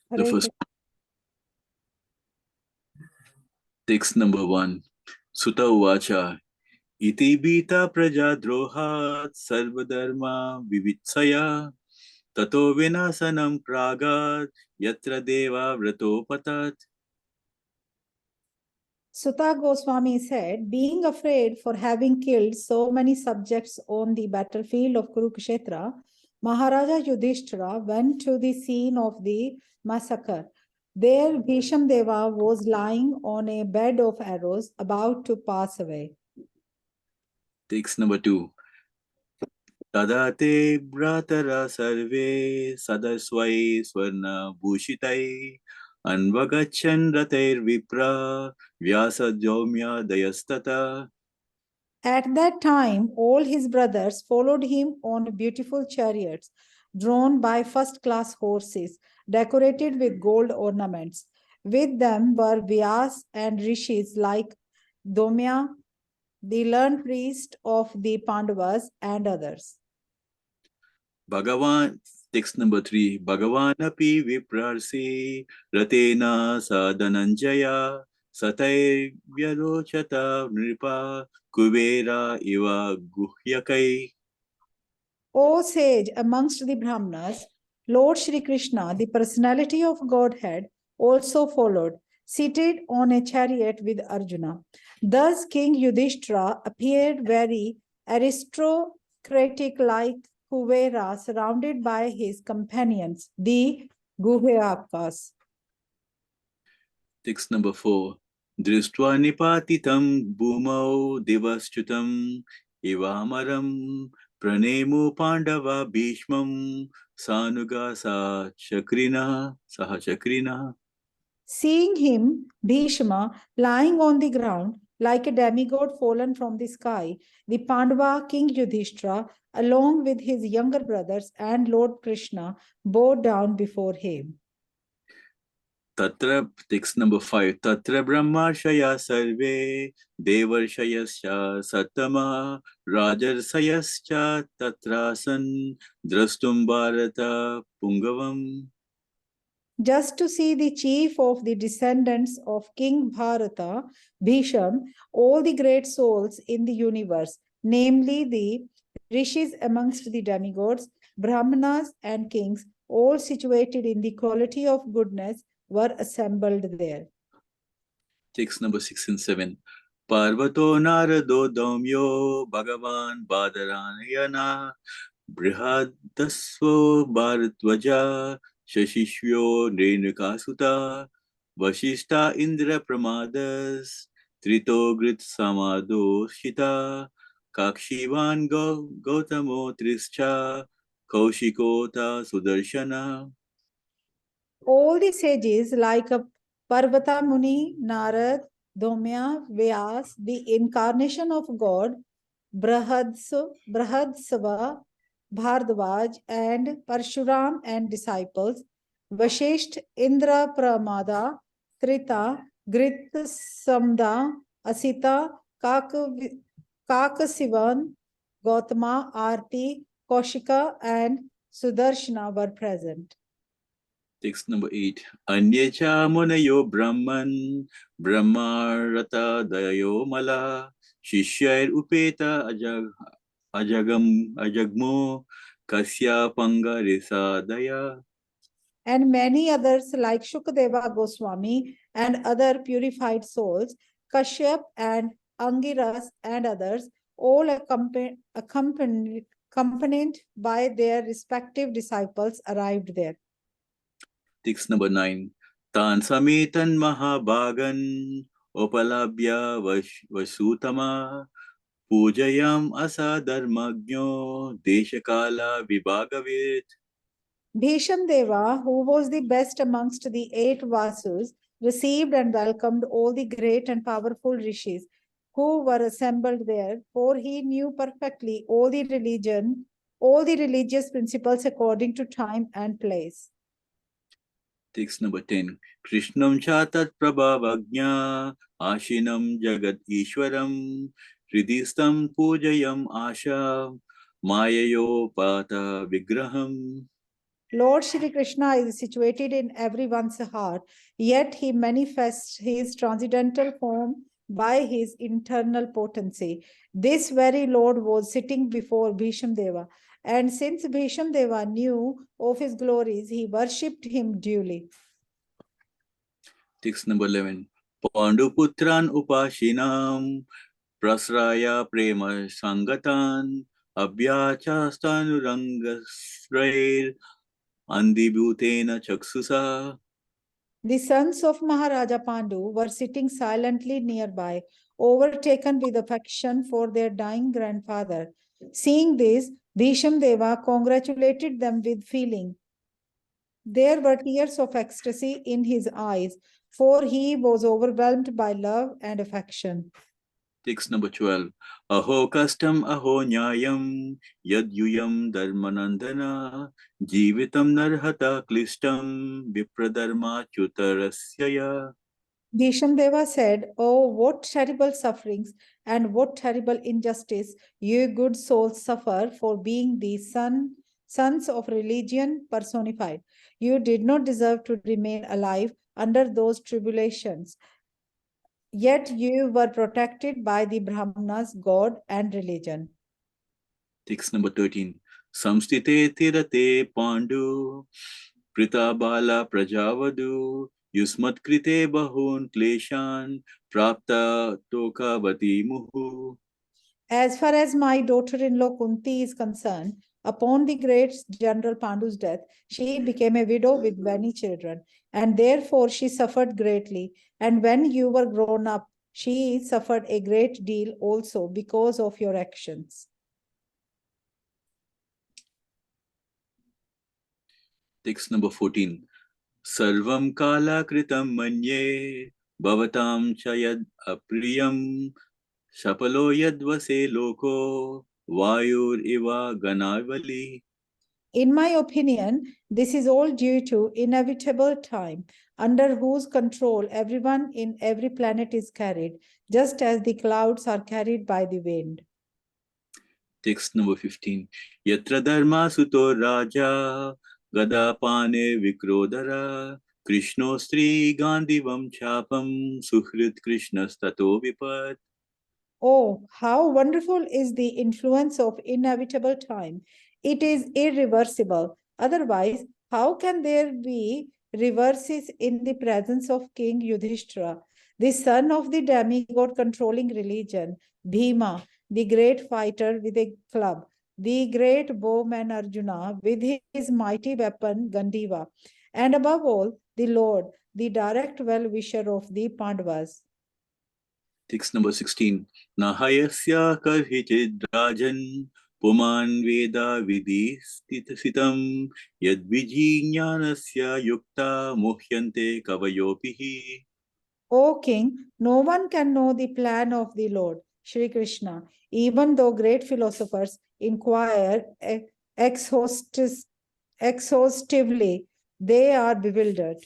The first text number 1. Sutta Uvacha Iti bita praja drohat sarvadharma vivitsaya tato vinasanam pragat yatra deva vratopatat. Sutta Goswami said, being afraid for having killed so many subjects on the battlefield of Kurukshetra, Maharaja Yudhishthira went to the scene of the massacre. There, Bhisham Deva was lying on a bed of arrows, about to pass away. Text number 2. Tadate bratara sarve sadasvai swarna bhushitai anvagachan ratair vipra vyasa jomya dayastata. At that time, all his brothers followed him on beautiful chariots, drawn by first-class horses, decorated with gold ornaments. With them were Vyas and Rishis like Domya, the learned priest of the Pandavas, and others. Bhagavan, text number 3. Bhagavan api viprarsi ratena sadananjaya satay vyarochata nripa kuvera iva guhyakai. O sage amongst the Brahmanas, Lord Shri Krishna, the personality of Godhead, also followed, seated on a chariot with Arjuna. Thus King Yudhishthira appeared very aristocratic like Kuvera, surrounded by his companions, the Guhyakas. Text number 4. Drishtva nipatitam bhumau devaschutam ivamaram pranemo pandava bhishmam sanuga sa chakrina saha chakrina. Seeing him, Bhishma, lying on the ground like a demigod fallen from the sky, the Pandava king Yudhishthira, along with his younger brothers and Lord Krishna, bowed down before him. Tatra, text number 5. Tatra brahmarshaya sarve devarshayascha satama rajarsayascha tatrasan drastum bharata pungavam. Just to see the chief of the descendants of King Bharata, Bhisham, all the great souls in the universe, namely the rishis amongst the demigods, brahmanas and kings, all situated in the quality of goodness, were assembled there. Text number 6 and 7. Parvato narado daumyo bhagavan badaranayana brihadasvo bharatvaja shashishvyo renukasuta vashishta indra pramadas tritogrit samadoshita kakshivan gautamo trischa kaushikota sudarshana. All the sages like Parvata Muni, Narad, Dhaumya, Vyas, the incarnation of God, Brahadsava, Bhardwaj, and Parshuram and disciples, Vashisht, Indra Pramada, Trita, Grit Samda, Asita, Kakasivan, Gautama, Arti, Kaushika, and Sudarshana were present. Text number 8. Anyecha munayo brahman brahmarata dayo mala shishyair upeta ajagmo kasya pangarisa daya. And many others like Shukadeva Goswami and other purified souls, Kashyap and Angiras and others, all accompanied by their respective disciples, arrived there. Text number 9. Tan samitan mahabhagan opalabhya vasutama pujayam asa dharmagyo deshakala vibhagavit. Bhisham Deva, who was the best amongst the 8 Vasus, received and welcomed all the great and powerful rishis who were assembled there, for he knew perfectly all the religious principles according to time and place. Text number 10. Krishnam chatat prabhavagnya ashinam jagat ishwaram hridistam pujayam asha mayayo pata vigraham. Lord Shri Krishna is situated in everyone's heart, yet he manifests his transcendental form by his internal potency. This very Lord was sitting before Bhisham Deva, and since Bhisham Deva knew of his glories, he worshipped him duly. Text number 11. Panduputran upashinam prasraya prema sangatan abhyachastanurangasrair andibhutena chaksusa. The sons of Maharaja Pandu were sitting silently nearby, overtaken with affection for their dying grandfather. Seeing this, Bhisham Deva congratulated them with feeling. There were tears of ecstasy in his eyes, for he was overwhelmed by love and affection. Text number 12. Aho kastam aho nyayam yadyuyam dharmanandana jivitam narhata klistam vipradharma chutarasyaya. Bhisham Deva said, "Oh, what terrible sufferings and what terrible injustice you good souls suffer for being the sons of religion personified. You did not deserve to remain alive under those tribulations. Yet you were protected by the Brahmanas, God, and religion." Text number 13. Samstite tirate pandu pritabala prajavadu yusmat krite bahun kleshan prapta tokavati muhu. As far as my daughter-in-law Kunti is concerned, upon the great General Pandu's death, she became a widow with many children, and therefore she suffered greatly. And when you were grown up, she suffered a great deal also because of your actions. Text number 14. Sarvam kala kritam manye bhavatam chayad apriyam shapalo yadvase loko vayur iva ganavali. In my opinion, this is all due to inevitable time, under whose control everyone in every planet is carried, just as the clouds are carried by the wind. Text number 15. Yatra dharma suto raja gadapane vikrodara Krishno Sri Gandhivam Chapam Suhrit Krishna Stato Vipat. Oh, how wonderful is the influence of inevitable time! It is irreversible. Otherwise, how can there be reverses in the presence of King Yudhishthira, the son of the demigod controlling religion, Bhima, the great fighter with a club, the great bowman Arjuna with his mighty weapon Gandiva, and above all, the Lord, the direct well-wisher of the Pandavas. Text number 16. Nahayasya karhichid rajan puman veda vidhi sitam yadviji jnanasya yukta muhyante kavayopihi. O king, no one can know the plan of the Lord, Shri Krishna, even though great philosophers inquire exhaustively, they are bewildered.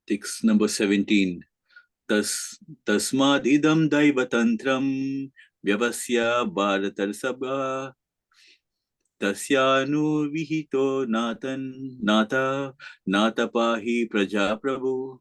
Text number 17. Tasmad idam daivatantram vyavasya bharatar sabha tasyanu vihito nata pahi praja prabhu.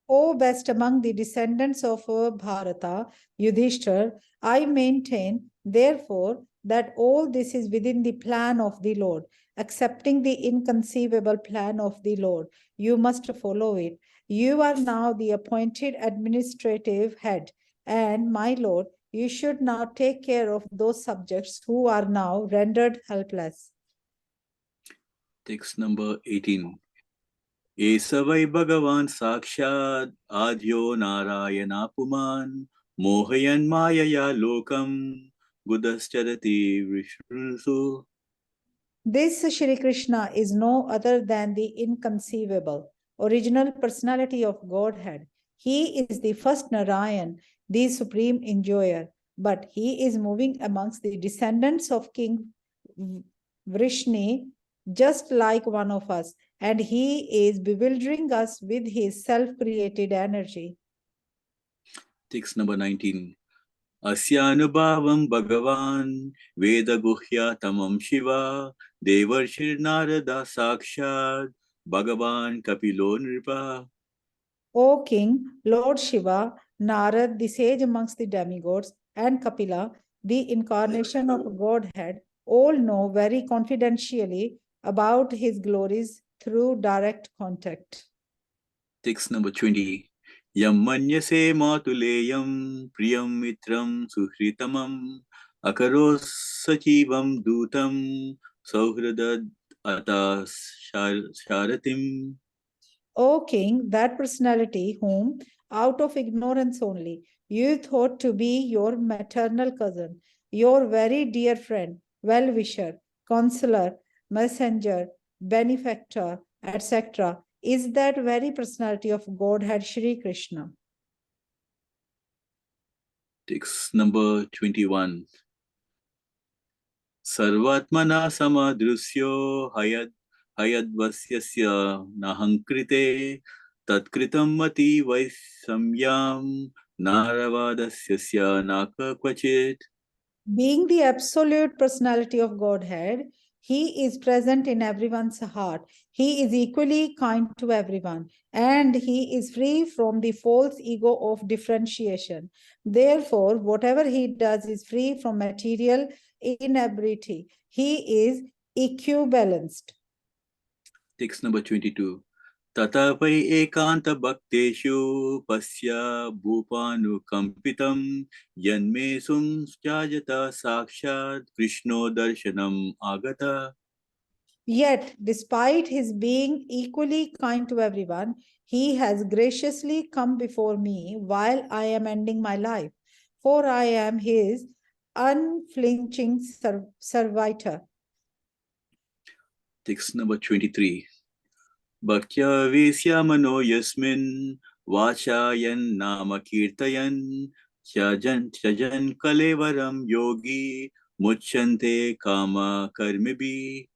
O best among the descendants of Bharata, Yudhishthir, I maintain, therefore, that all this is within the plan of the Lord. Accepting the inconceivable plan of the Lord, you must follow it. You are now the appointed administrative head, and my Lord, you should now take care of those subjects who are now rendered helpless. Text number 18. Esavai Bhagavan Sakshad Adyo Narayana Puman Mohayan Mayaya Lokam Gudascharati Vishrusu. This Shri Krishna is no other than the inconceivable, original personality of Godhead. He is the first Narayan, the supreme enjoyer, but he is moving amongst the descendants of King Vrishni, just like one of us, and he is bewildering us with his self-created energy. Text number 19. अस्यानुभावं भगवान् वेदगुह्यातमं शिवा देवर्षिर्नारदा साक्षात् भगवान् कपिलो नृपा. O king, Lord Shiva, Narad, the sage amongst the demigods, and Kapila, the incarnation of Godhead, all know very confidentially about his glories through direct contact. Text number 20. Yam manyase matuleyam priyam mitram suhritamam akaros sachivam dutam sauhridad atas sharatim. O king, that personality whom, out of ignorance only, you thought to be your maternal cousin, your very dear friend, well wisher, counselor, messenger, benefactor, etc., is that very personality of Godhead Shri Krishna. Text number 21. Sarvatmana samadrusyo hayadvasyasya nahankrite tatkritam mati vaisamyam naravadasyasya naka kvachit. Being the absolute personality of Godhead, he is present in everyone's heart. He is equally kind to everyone, and he is free from the false ego of differentiation. Therefore, whatever he does is free from material inebriety. He is equibalanced. Text number 22. Tatapai ekanta bhakteshu pasya bhupanukampitam yanme sumjajata sakshat krishno darshanam agata. Yet, despite his being equally kind to everyone, he has graciously come before me while I am ending my life, for I am his unflinching servitor. Text number 23. Bhaktya visyamano yasmin vachayan nama kirtayan chajan kalevaram yogi muchante kama karmibi.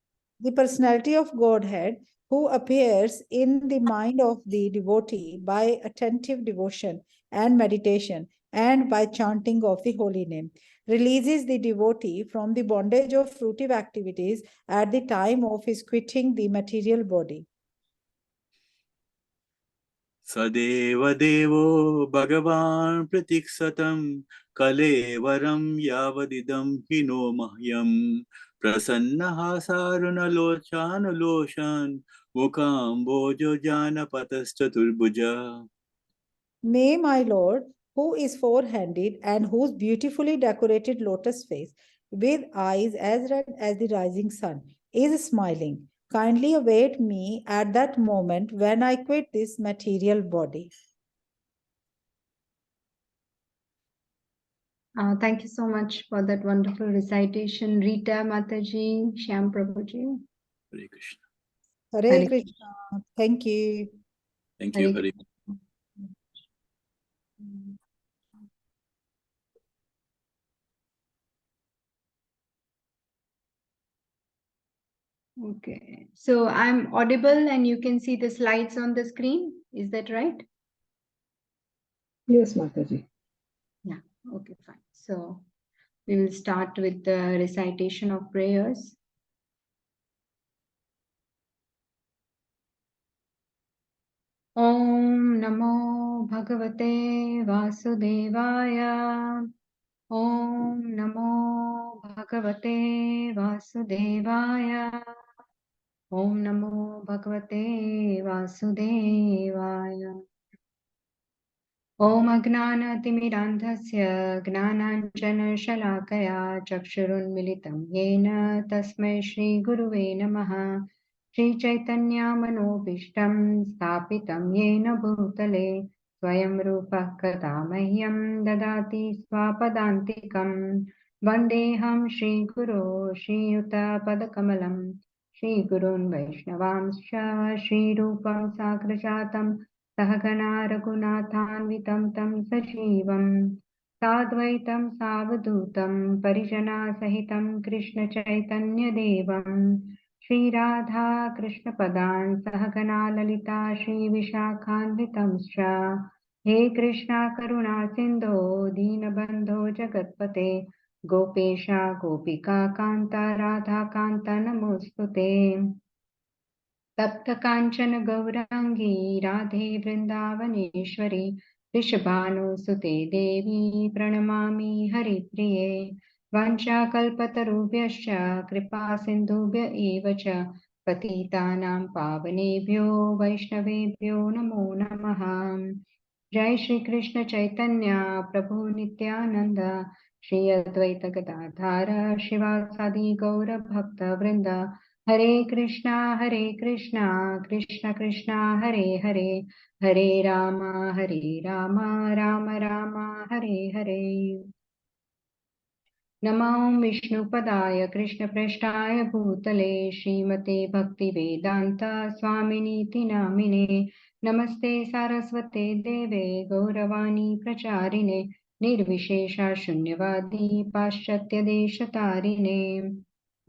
The personality of Godhead, who appears in the mind of the devotee by attentive devotion and meditation and by chanting of the holy name, releases the devotee from the bondage of fruitive activities at the time of his quitting the material body. Sadeva Devo Bhagavan Pratiksatam Kalevaram Yavadidam Hino Mahyam Prasannaha Saruna Lochana Loshan Mukambojo Jana Patastaturbuja. May my Lord, who is four-handed and whose beautifully decorated lotus face, with eyes as red as the rising sun, is smiling, kindly await me at that moment when I quit this material body. Thank you so much for that wonderful recitation, Rita Mataji, Shyam Prabhuji. Hare Krishna. Hare Hare Krishna. Thank you. Thank you, Hare. Okay, so I'm audible and you can see the slides on the screen. Is that right? Yes, Mataji. Yeah, okay, fine. So we will start with the recitation of prayers. Om Namo Bhagavate Vasudevaya. Om Namo Bhagavate Vasudevaya. Om Namo Bhagavate Vasudevaya. Om Ajnanatimirandhasya Gnananjana-shalakaya Chakshurunmilitam Yena Tasmai Shri Guruve Namaha. Shri Chaitanya Manobishtam Stapitam Yena Bhutale Swayam Rupa Kadamahyam Dadati Swapadantikam Vandeham Shri Guru Shri Yuta Padakamalam Shri Gurun Vaishnavamscha Shri Rupam Sagrajatam सहगना रघुनाथान्वितं तं सजीवं साद्वैतं सावधूतं परिजनासहितं कृष्णचैतन्यदेवं श्रीराधा कृष्णपदान् सहगना ललिता श्रीविशाखान्वितं च हे कृष्णा करुणा सिंधो दीनबंधो जगत्पते गोपेशा गोपिका कांता राधा कांता नमोस्तुते तप्त कांचन गौरांगी राधे वृंदावनेश्वरी वृषभानुसुते देवी प्रणमामि हरिप्रिये वाञ्छाकल्पतरुभ्यश्च कृपा सिन्धुभ्य एव च पतितानां पावनेभ्यो वैष्णवेभ्यो नमो नमः जय श्री कृष्ण चैतन्य प्रभु नित्यानंद श्री अद्वैत गदाधर शिवासादि गौर भक्त वृंद हरे कृष्णा कृष्ण कृष्णा हरे हरे हरे राम राम राम हरे हरे नमो विष्णुपदाय कृष्णप्रेष्ठाय भूतले श्रीमते भक्तिवेदान्त स्वामिनीति नामिने नमस्ते सारस्वते देवे गौरवाणी प्रचारिणे निर्विशेषा शून्यवादी पाश्चात्यदेशतारिणे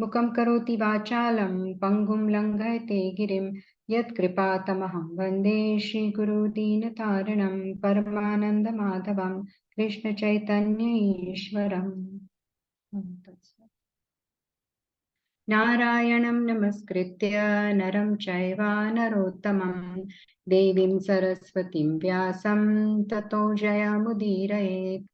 मुखं करोति वाचालं पङ्गुं लङ्घयते गिरिं यत्कृपातमहं वन्दे श्रीगुरुदीनतारिणं परमानन्दमाधवं कृष्णचैतन्य ईश्वरम् नारायणं नमस्कृत्य नरं चैव नरोत्तमं देवीं सरस्वतीं व्यासं ततो जयमुदीरयेत्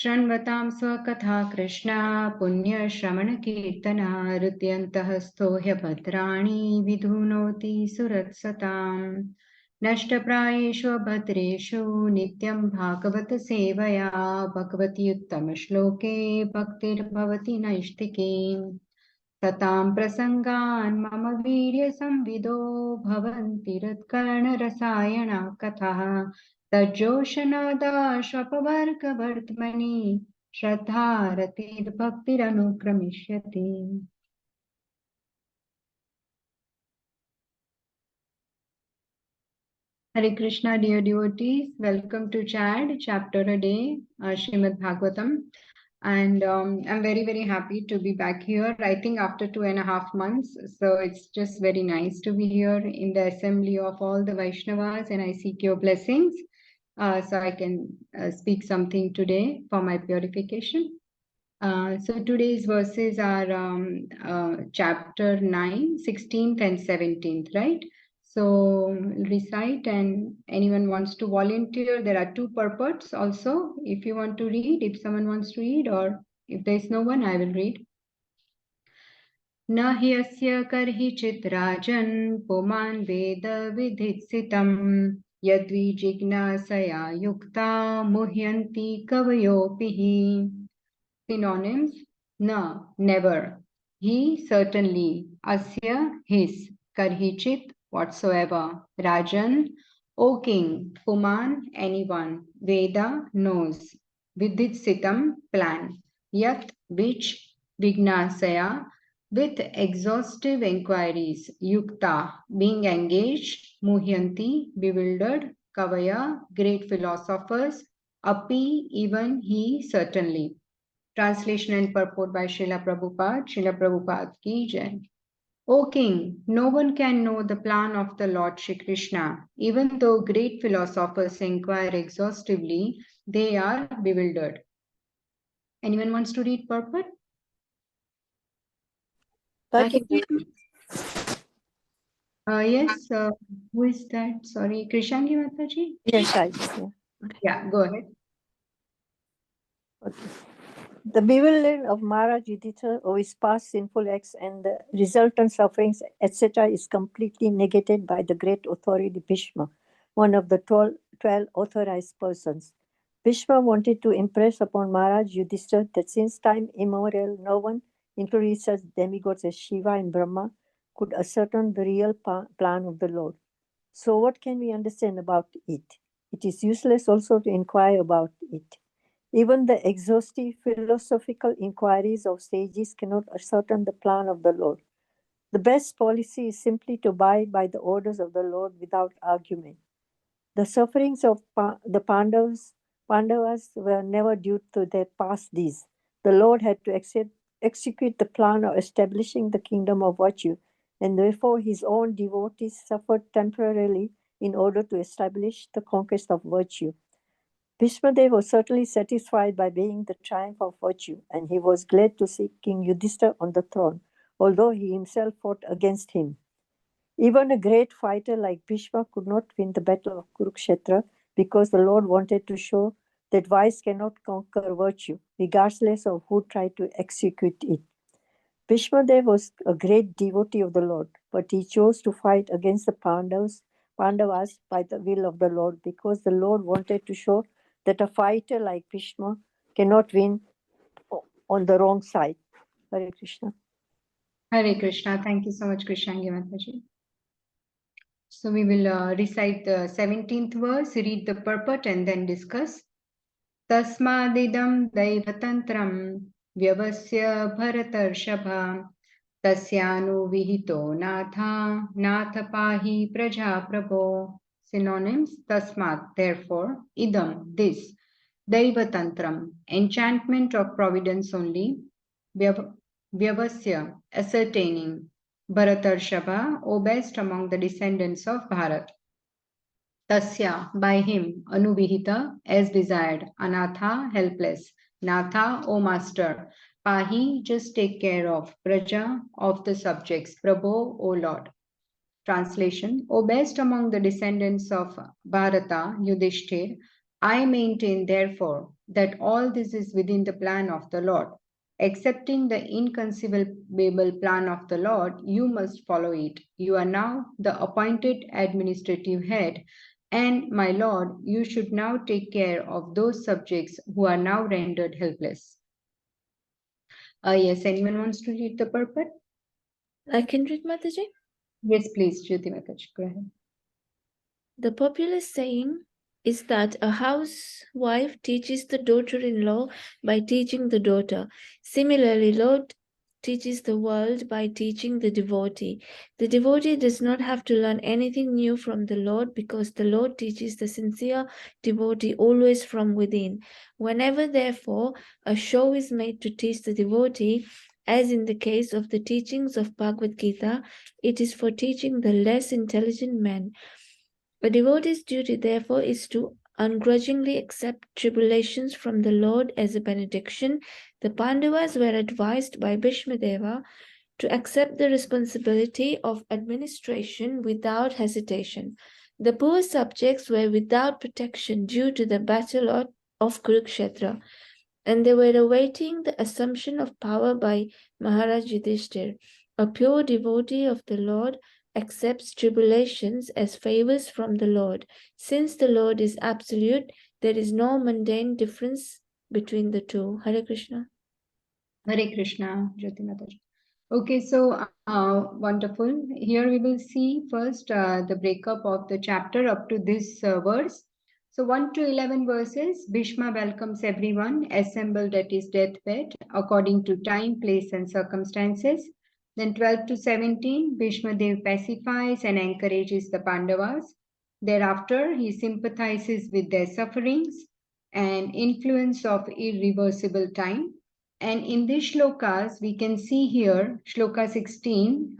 शृण्वतां स्वकथा कृष्णा पुण्यश्रवणकीर्तना हृद्यन्तः स्तोह्यभद्राणि विधुनोति सुरत्सताम् नष्टप्रायेषु भद्रेषु नित्यं भागवत सेवया भगवति उत्तमश्लोके भक्तिर्भवति नैष्टिकी ततां प्रसङ्गान् मम वीर्यसंविदो भवन्ति हृत्कर्णरसायना कथाः तज्जोषनादाश्वपवर्गवर्त्मनि श्रद्धारतिर्भक्तिरनुक्रमिष्यति Hare Krishna, dear devotees. Welcome to Chad, chapter a day, Srimad Bhagavatam. And I'm very, very happy to be back here, I think after 2.5 months. So it's just very nice to be here in the assembly of all the Vaishnavas, and I seek your blessings so I can speak something today for my purification. So today's verses are chapter 9, 16th and 17th, right? So recite, and anyone wants to volunteer. There are 2 purports also. If you want to read, if someone wants to read, or if there's no one, I will read. न ह्यस्य कर्हिचित् राजन् पुमान् वेद विधित्सितं यद्विजिज्ञासया युक्ता मुह्यन्ति कवयोऽपि हि Synonyms: na, never; he, certainly; asya, his; karhichit, whatsoever; rajan, O king; puman, anyone; veda, knows; vidhitsitam, plan; yat, which; vignasaya, with exhaustive inquiries; yukta, being engaged; muhyanti, bewildered; kavaya, great philosophers; api, even he, certainly. Translation and purport by Srila Prabhupada. Srila Prabhupada ki jai. O King, no one can know the plan of the Lord Shri Krishna. Even though great philosophers inquire exhaustively, they are bewildered. Anyone wants to read purport? Yes, who is that? Sorry, Krishangi Mataji? Yes, Yeah, go ahead. Okay. The bewilderment of Maharaj Yudhishthira of his past sinful acts and the resultant sufferings, etc., is completely negated by the great authority Bhishma, one of the 12 authorized persons. Bhishma wanted to impress upon Maharaj Yudhishthira that since time immemorial, no one, including such demigods as Shiva and Brahma, could ascertain the real plan of the Lord. So, what can we understand about it? It is useless also to inquire about it. Even the exhaustive philosophical inquiries of sages cannot ascertain the plan of the Lord. The best policy is simply to abide by the orders of the Lord without argument. The sufferings of the Pandavas were never due to their past deeds. The Lord had to execute the plan of establishing the kingdom of virtue, and therefore his own devotees suffered temporarily in order to establish the conquest of virtue. Bhishma was certainly satisfied by being the triumph of virtue, and he was glad to see King Yudhishthira on the throne, although he himself fought against him. Even a great fighter like Bhishma could not win the battle of Kurukshetra because the Lord wanted to show that vice cannot conquer virtue, regardless of who tried to execute it. Bhishma was a great devotee of the Lord, but he chose to fight against the Pandavas by the will of the Lord because the Lord wanted to show that a fighter like Bhishma cannot win on the wrong side. Hare Krishna. Hare Krishna. Thank you so much, Krishnangi Mataji. So we will recite the 17th verse, read the purport and then discuss. Tasmadidam daivatantram vyavasya bharatarshapha tasyanu vihito natha natha pahi praja prabho. Synonyms: Tasmat, therefore, idam, this, daivatantram, enchantment of providence only, vyavasya, ascertaining, bharatarshapha, O best among the descendants of Bharat. Tasya, by him, anuvihita, as desired, anatha, helpless, natha, O master, pahi, just take care of, praja, of the subjects, prabho, O Lord. Translation: O best among the descendants of Bharata, Yudhishthir, I maintain therefore that all this is within the plan of the Lord. Accepting the inconceivable plan of the Lord, you must follow it. You are now the appointed administrative head, and my Lord, you should now take care of those subjects who are now rendered helpless. Yes, anyone wants to read the purport? I can read, Mataji. Yes, please, Jyoti Mataji, go ahead. The popular saying is that a housewife teaches the daughter-in-law by teaching the daughter. Similarly, Lord teaches the world by teaching the devotee. The devotee does not have to learn anything new from the Lord because the Lord teaches the sincere devotee always from within. Whenever, therefore, a show is made to teach the devotee, as in the case of the teachings of Bhagavad Gita, it is for teaching the less intelligent men. A devotee's duty, therefore, is to ungrudgingly accept tribulations from the Lord as a benediction. The Pandavas were advised by Bhishma to accept the responsibility of administration without hesitation. The poor subjects were without protection due to the battle of Kurukshetra, and they were awaiting the assumption of power by Maharaj Yudhishthir. A pure devotee of the Lord accepts tribulations as favors from the Lord. Since the Lord is absolute, there is no mundane difference between the two. Hare Krishna. Hare Krishna, Jyoti Mataji. Okay, so wonderful. Here we will see first the breakup of the chapter up to this verse. So 1 to 11 verses, Bhishma welcomes everyone assembled at his deathbed according to time, place and circumstances. Then 12 to 17, Bhishma Dev pacifies and encourages the Pandavas. Thereafter, he sympathizes with their sufferings and influence of irreversible time. And in these shlokas, we can see here, shloka 16,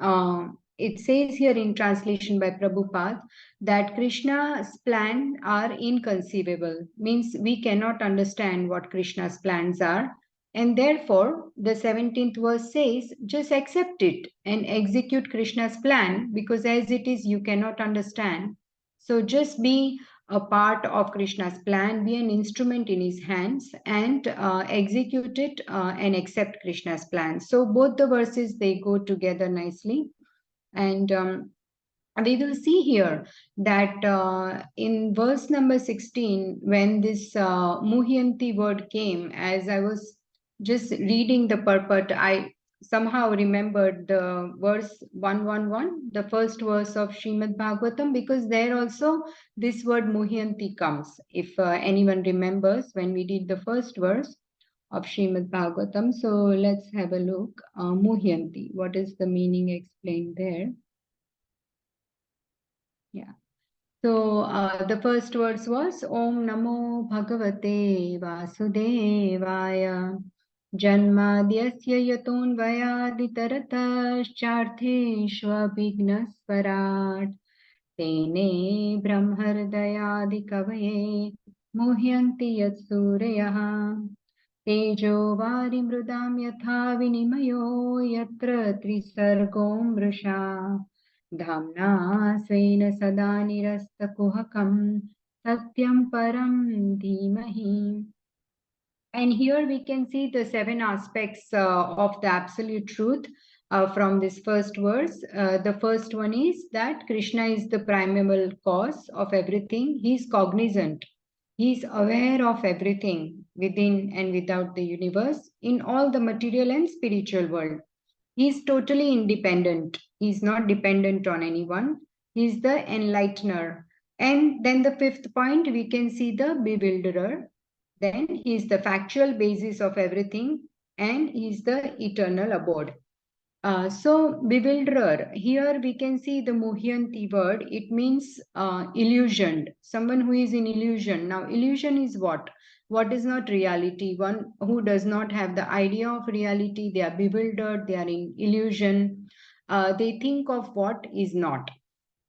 it says here in translation by Prabhupada that Krishna's plans are inconceivable, means we cannot understand what Krishna's plans are. And therefore, the 17th verse says, just accept it and execute Krishna's plan, because as it is, you cannot understand. So just be a part of Krishna's plan, be an instrument in his hands and execute it and accept Krishna's plan. So both the verses, they go together nicely. And we will see here that in verse number 16, when this Muhyanti word came, as I was just reading the purport, I somehow remembered the verse 111, the first verse of Srimad Bhagavatam, because there also this word Muhyanti comes. If anyone remembers when we did the first verse of Srimad Bhagavatam. So let's have a look. Muhyanti, what is the meaning explained there? Yeah. So the first verse was Om Namo Bhagavate Vasudevaya Janmadyasya Yatonvayaditarataschartheshva Vignasvarat Tene brahmhridayadikavaye muhyanti yatsurayah tejo varimrudam yatha vinimayo yatra trisargo mrusha dhamna svena sada nirastakuhakam satyam param dhimahi. And here we can see the 7 aspects of the absolute truth from this first verse. The first one is that Krishna is the primeval cause of everything. He is cognizant. He is aware of everything within and without the universe in all the material and spiritual world. He is totally independent. He is not dependent on anyone. He is the enlightener. And then the fifth point, we can see the bewilderer. Then he is the factual basis of everything, and he is the eternal abode. So bewilderer, here we can see the Muhyanti word. It means illusioned, someone who is in illusion. Now illusion is what? What is not reality? One who does not have the idea of reality. They are bewildered, they are in illusion. They think of what is not.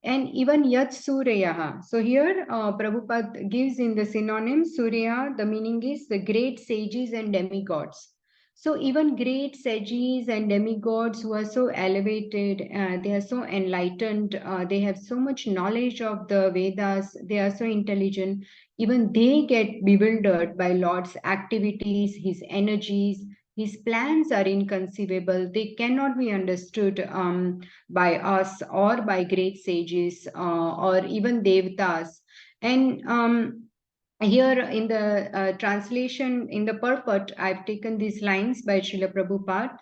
And even Yat Suryaha. So here Prabhupada gives in the synonym Surya, the meaning is the great sages and demigods. So even great sages and demigods who are so elevated, they are so enlightened, they have so much knowledge of the Vedas, they are so intelligent, even they get bewildered by Lord's activities, his energies, his plans are inconceivable. They cannot be understood by us or by great sages or even devatas. And here in the translation, in the purport, I've taken these lines by Srila Prabhupada,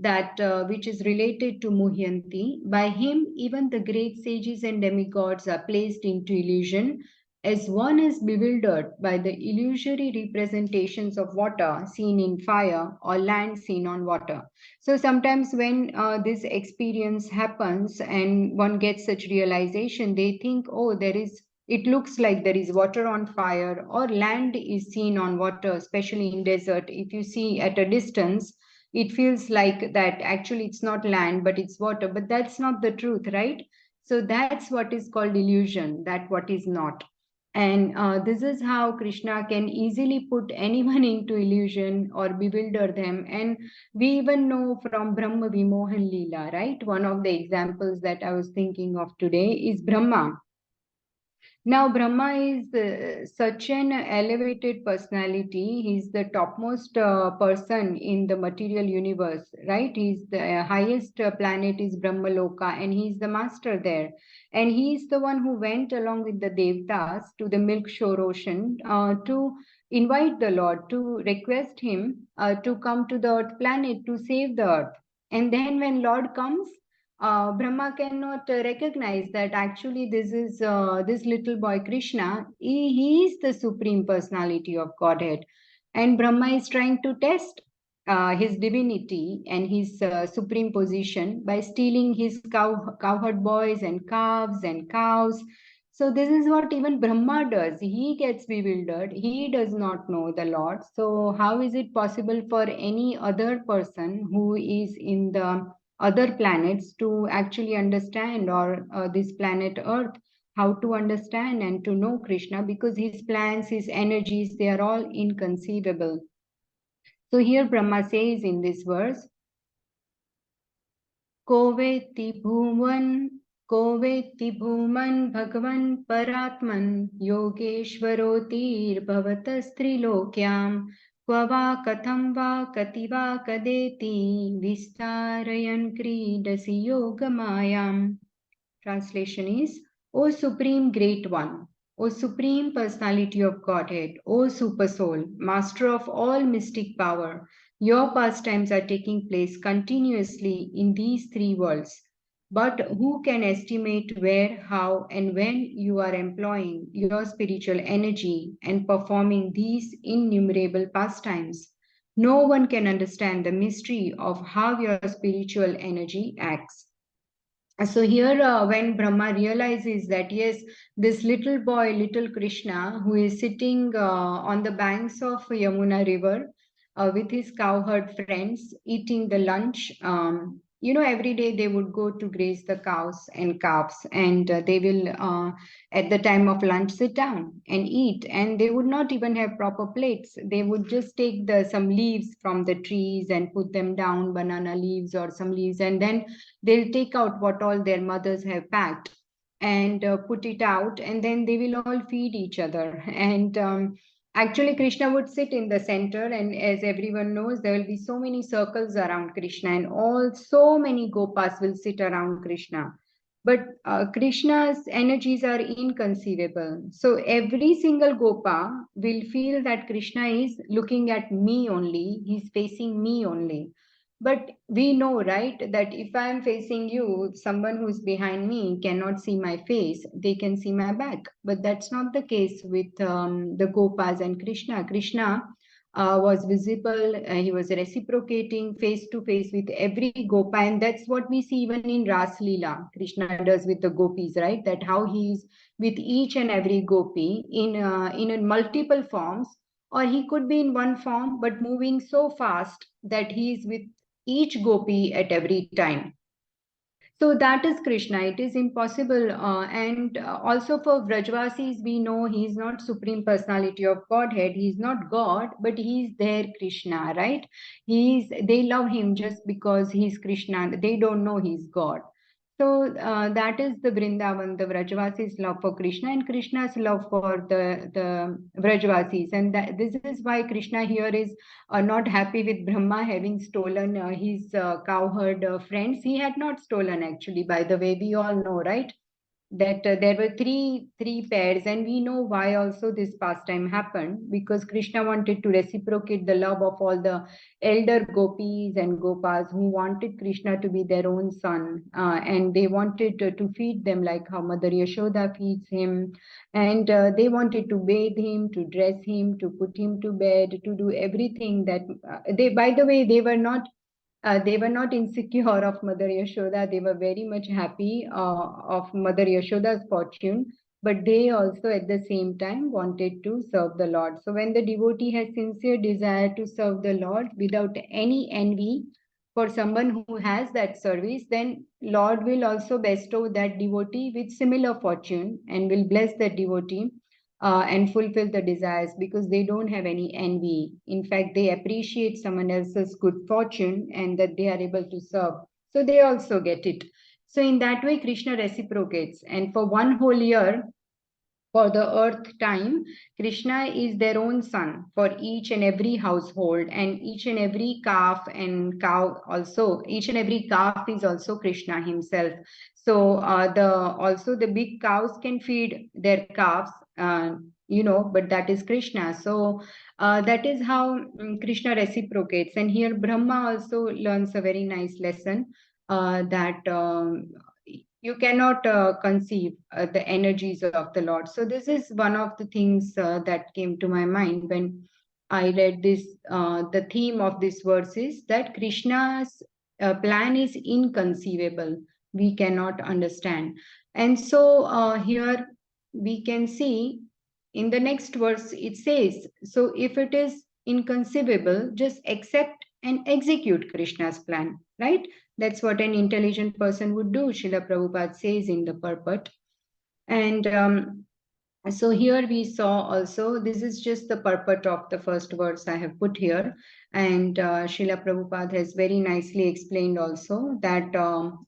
that which is related to Muhyanti. By him, even the great sages and demigods are placed into illusion, as one is bewildered by the illusory representations of water seen in fire or land seen on water. So sometimes when this experience happens and one gets such realization, they think, oh, it looks like there is water on fire or land is seen on water, especially in desert. If you see at a distance, it feels like that actually it's not land, but it's water. But that's not the truth, right? So that's what is called illusion, that what is not. And this is how Krishna can easily put anyone into illusion or bewilder them. And we even know from Brahma Vimohan Leela, right? One of the examples that I was thinking of today is Brahma. Now, Brahma is such an elevated personality. He's the topmost person in the material universe, right? He's the highest planet is Brahmaloka, and he's the master there. And he's the one who went along with the Devatas to the milk shore ocean to invite the Lord, to request him to come to the earth planet to save the earth. And then when Lord comes, Brahma cannot recognize that actually this is this little boy Krishna. He is the supreme personality of Godhead, and Brahma is trying to test his divinity and his supreme position by stealing his cowherd boys and calves and cows. So this is what even Brahma does. He gets bewildered. He does not know the Lord. So how is it possible for any other person who is in the other planets to actually understand, or this planet Earth, how to understand and to know Krishna, because his plans, his energies, they are all inconceivable. So here Brahma says in this verse, Koveti bhuvan bhagavan paratman yogeshwarotir bhavatastrilokyam Kvava katham va kativa kadeti vistarayan kridasi yogamayam. Translation is, O Supreme Great One, O Supreme Personality of Godhead, O Super Soul, Master of all mystic power, your pastimes are taking place continuously in these three worlds. But who can estimate where, how, and when you are employing your spiritual energy and performing these innumerable pastimes? No one can understand the mystery of how your spiritual energy acts. So here when Brahma realizes that yes, this little boy, little Krishna, who is sitting on the banks of Yamuna river with his cowherd friends eating the lunch every day they would go to graze the cows and calves, and they will, at the time of lunch, sit down and eat. And they would not even have proper plates. They would just take some leaves from the trees and put them down, banana leaves or some leaves, and then they'll take out what all their mothers have packed and put it out, and then they will all feed each other. And actually, Krishna would sit in the center, and as everyone knows, there will be so many circles around Krishna, and so many gopas will sit around Krishna. But Krishna's energies are inconceivable. So every single gopa will feel that Krishna is looking at me only, he's facing me only. But we know, right, that if I am facing you, someone who's behind me cannot see my face, they can see my back. But that's not the case with the Gopas and Krishna. Krishna was visible, he was reciprocating face to face with every Gopa. And that's what we see even in Ras Leela, Krishna does with the Gopis, right? That how he is with each and every Gopi in multiple forms, or he could be in one form, but moving so fast that he is with each gopi at every time. So that is Krishna. It is impossible. And also for Vrajvasis, we know he is not Supreme Personality of Godhead. He is not God, but he is their Krishna, right? They love him just because he is Krishna. They don't know he is God. So that is the Vrindavan, the Vrajvasis' love for Krishna, and Krishna's love for the Vrajvasis. And this is why Krishna here is not happy with Brahma having stolen his cowherd friends. He had not stolen, actually, by the way, we all know, right? That there were three pairs, and we know why also this pastime happened, because Krishna wanted to reciprocate the love of all the elder gopis and gopas who wanted Krishna to be their own son, and they wanted to feed them like how Mother Yashoda feeds him, and they wanted to bathe him, to dress him, to put him to bed, to do everything that by the way, they were not insecure of Mother Yashoda. They were very much happy of Mother Yashoda's fortune, but they also at the same time wanted to serve the Lord. So when the devotee has sincere desire to serve the Lord without any envy for someone who has that service, then Lord will also bestow that devotee with similar fortune and will bless that devotee and fulfill the desires, because they don't have any envy. In fact, they appreciate someone else's good fortune and that they are able to serve. So they also get it. So in that way, Krishna reciprocates. And for one whole year, for the earth time, Krishna is their own son for each and every household, and each and every calf and cow also, each and every calf is also Krishna himself. So also the big cows can feed their calves, but that is Krishna. So that is how Krishna reciprocates. And here Brahma also learns a very nice lesson, that you cannot conceive the energies of the Lord. So this is one of the things that came to my mind when I read this. The theme of this verse is that Krishna's plan is inconceivable. We cannot understand. And so here we can see in the next verse, it says, so if it is inconceivable, just accept and execute Krishna's plan, right? That's what an intelligent person would do, Srila Prabhupada says in the purport. And so here we saw also, this is just the purport of the first verse I have put here. And Srila Prabhupada has very nicely explained also that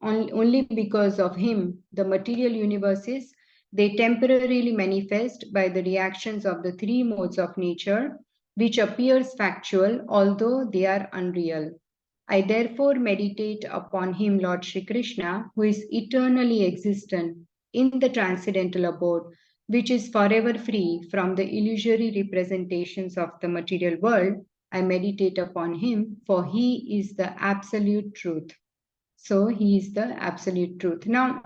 only because of him, the material universes, they temporarily manifest by the reactions of the three modes of nature, which appears factual, although they are unreal. I therefore meditate upon him, Lord Shri Krishna, who is eternally existent in the transcendental abode, which is forever free from the illusory representations of the material world. I meditate upon him, for he is the absolute truth. So he is the absolute truth. Now,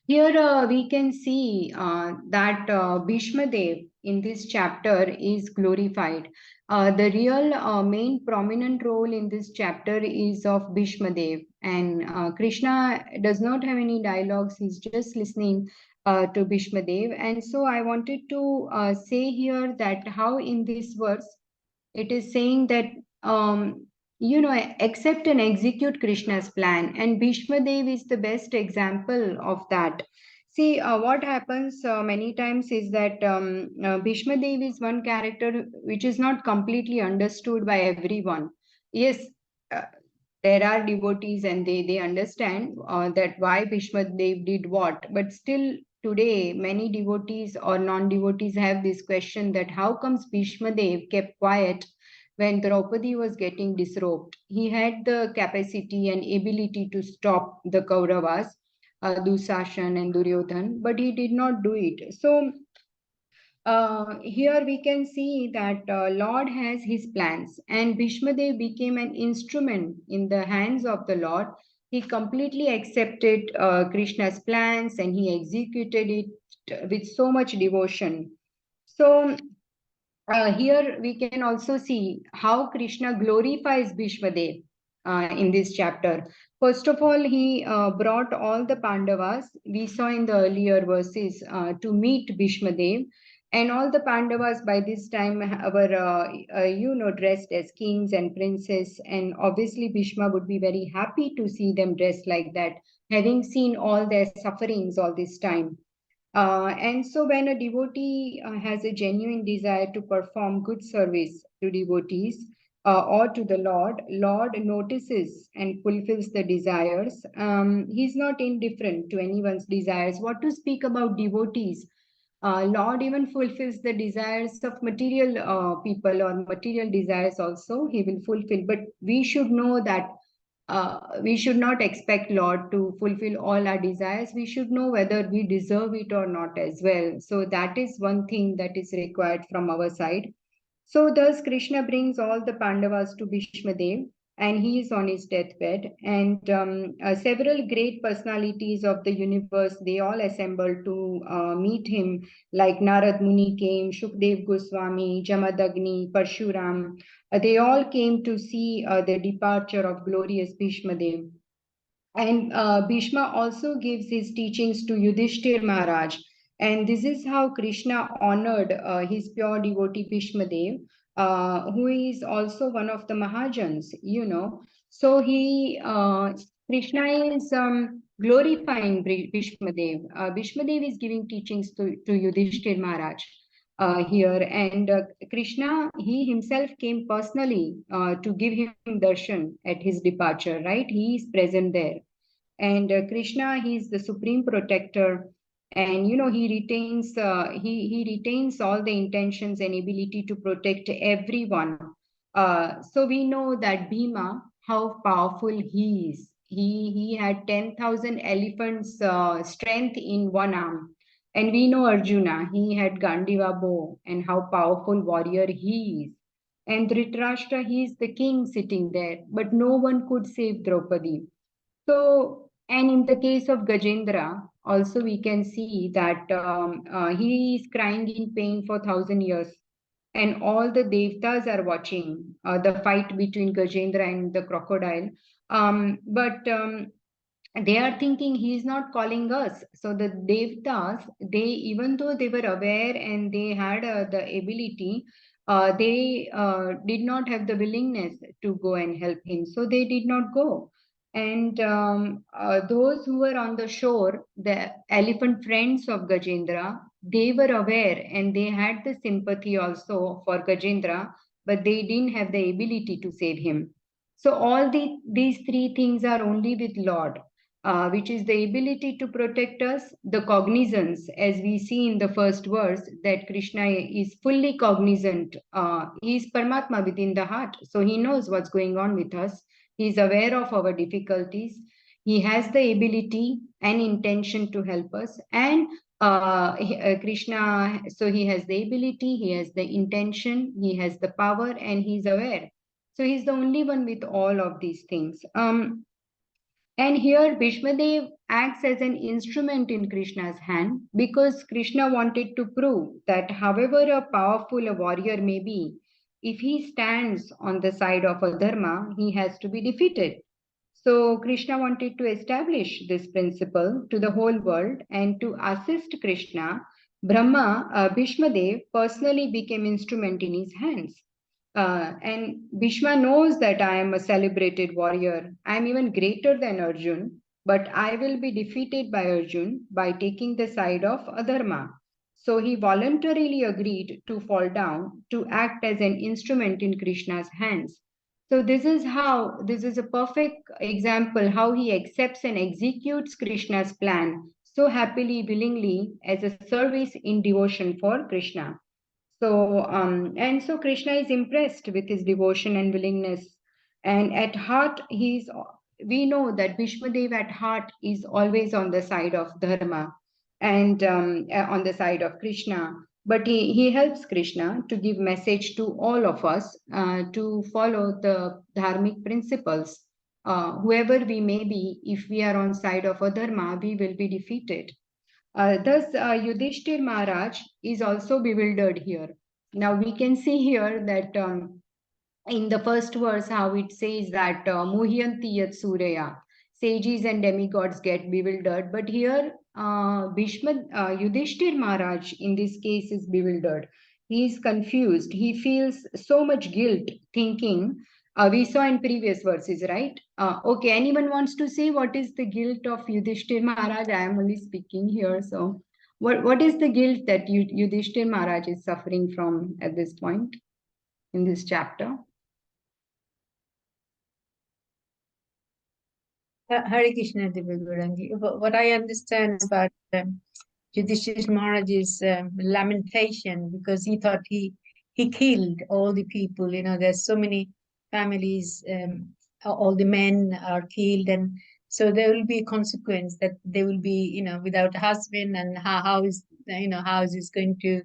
here we can see that Bhishma Dev in this chapter is glorified. The real main prominent role in this chapter is of Bhishma Dev, and Krishna does not have any dialogues. He's just listening to Bhishma Dev. And so I wanted to say here that how in this verse it is saying that accept and execute Krishna's plan. And Bhishma Dev is the best example of that. See, what happens many times is that Bhishma Dev is one character which is not completely understood by everyone. Yes, uh, there are devotees and they understand that why Bhishma Dev did what, but still today many devotees or non-devotees have this question that how comes Bhishma Dev kept quiet when Draupadi was getting disrobed. He had the capacity and ability to stop the Kauravas, Dusashan and Duryodhan, but he did not do it. So here we can see that Lord has his plans, and Bhishmadev became an instrument in the hands of the Lord. He completely accepted Krishna's plans and he executed it with so much devotion. So here we can also see how Krishna glorifies Bhishmadev in this chapter. First of all, he brought all the Pandavas, we saw in the earlier verses, to meet Bhishmadev. And all the Pandavas by this time were, dressed as kings and princes. And obviously, Bhishma would be very happy to see them dressed like that, having seen all their sufferings all this time. And so when a devotee has a genuine desire to perform good service to devotees or to the Lord notices and fulfills the desires. He's not indifferent to anyone's desires. What to speak about devotees? Lord even fulfills the desires of material people or material desires also, he will fulfill. But we should know that we should not expect Lord to fulfill all our desires. We should know whether we deserve it or not as well. So that is one thing that is required from our side. So thus Krishna brings all the Pandavas to Bhishma Dev, and he is on his deathbed. And several great personalities of the universe, they all assembled to meet him, like Narad Muni came, Shukdev Goswami, Jamadagni, Parshuram. They all came to see the departure of glorious Bhishma Dev. And Bhishma also gives his teachings to Yudhishthir Maharaj. And this is how Krishna honored his pure devotee Bhishma Dev, who is also one of the Mahajans, So Krishna is glorifying Bhishma Dev. Bhishma Dev is giving teachings to Yudhishthir Maharaj here. And Krishna, he himself came personally to give him darshan at his departure, right? He is present there. And Krishna, he is the supreme protector, and he retains all the intentions and ability to protect everyone. So we know that Bhima, how powerful he is. He had 10,000 elephants strength in one arm. And we know Arjuna, he had Gandiva bow, and how powerful warrior he is. And Dhritarashtra, he is the king sitting there, but no one could save Draupadi. So, and in the case of Gajendra, also we can see that he is crying in pain for 1,000 years, and all the devtas are watching the fight between Gajendra and the crocodile. But they are thinking he is not calling us. So the devtas, even though they were aware and they had the ability, they did not have the willingness to go and help him. So they did not go. And those who were on the shore, the elephant friends of Gajendra, they were aware and they had the sympathy also for Gajendra, but they didn't have the ability to save him. So all these three things are only with Lord. Which is the ability to protect us, the cognizance, as we see in the first verse, that Krishna is fully cognizant. He is Paramatma within the heart. So he knows what's going on with us. He is aware of our difficulties. He has the ability and intention to help us. And Krishna, so he has the ability, he has the intention, he has the power, and he's aware. So he's the only one with all of these things. And here Bhishmadev acts as an instrument in Krishna's hand, because Krishna wanted to prove that however a powerful a warrior may be, if he stands on the side of adharma, he has to be defeated. So Krishna wanted to establish this principle to the whole world, and to assist Krishna, Bhishmadev personally became instrument in his hands. And Bhishma knows that I am a celebrated warrior. I am even greater than Arjun, but I will be defeated by Arjun by taking the side of adharma. So he voluntarily agreed to fall down to act as an instrument in Krishna's hands. So this is a perfect example how he accepts and executes Krishna's plan so happily, willingly as a service in devotion for Krishna. So Krishna is impressed with his devotion and willingness. And at heart, we know that Bhishmadev at heart is always on the side of Dharma and on the side of Krishna. But he helps Krishna to give message to all of us to follow the dharmic principles. Whoever we may be, if we are on side of adharma, we will be defeated. Thus, Yudhishthir Maharaj is also bewildered here. Now we can see here that in the first verse how it says that Muhyanti Yat Surya, sages and demigods get bewildered. But here Yudhishthir Maharaj in this case is bewildered. He is confused. He feels so much guilt thinking. We saw in previous verses, right? Okay, anyone wants to say what is the guilt of Yudhishthir Maharaj? I am only speaking here. So what is the guilt that Yudhishthir Maharaj is suffering from at this point in this chapter? Hare Krishna, Divya Gaurangi. What I understand about Yudhishthira Maharaj's lamentation, because he thought he killed all the people. You know, there's so many families, all the men are killed, and so there will be a consequence that they will be, you know, without a husband, and how is this going to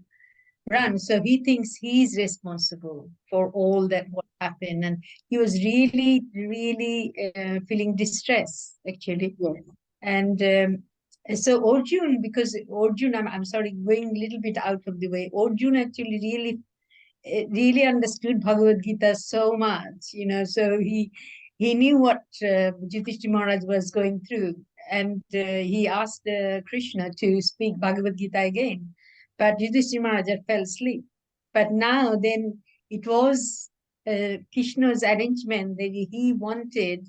run? So he thinks he's responsible for all that what happened, and he was really, really feeling distress actually. Yes. And so Arjun, because Arjun, I'm sorry, going a little bit out of the way. Arjun actually really understood Bhagavad Gita so much, you know. So he knew what Yudhishthira Maharaj was going through, and he asked Krishna to speak Bhagavad Gita again. But Yudhishthira Maharaj fell asleep. But now then it was Krishna's arrangement that he wanted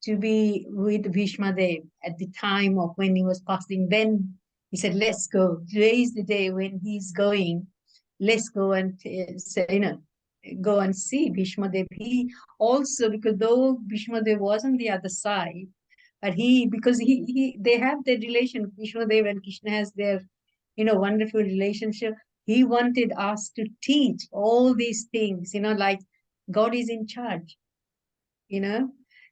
to be with Bhishma Dev at the time of when he was passing. Then he said, let's go. Today is the day when he's going. Let's go and go and see Bhishma Dev. He also, because though Bhishma Dev was on the other side, but they have their relation, Bhishma Dev and Krishna has their, wonderful relationship. He wanted us to teach all these things, like God is in charge,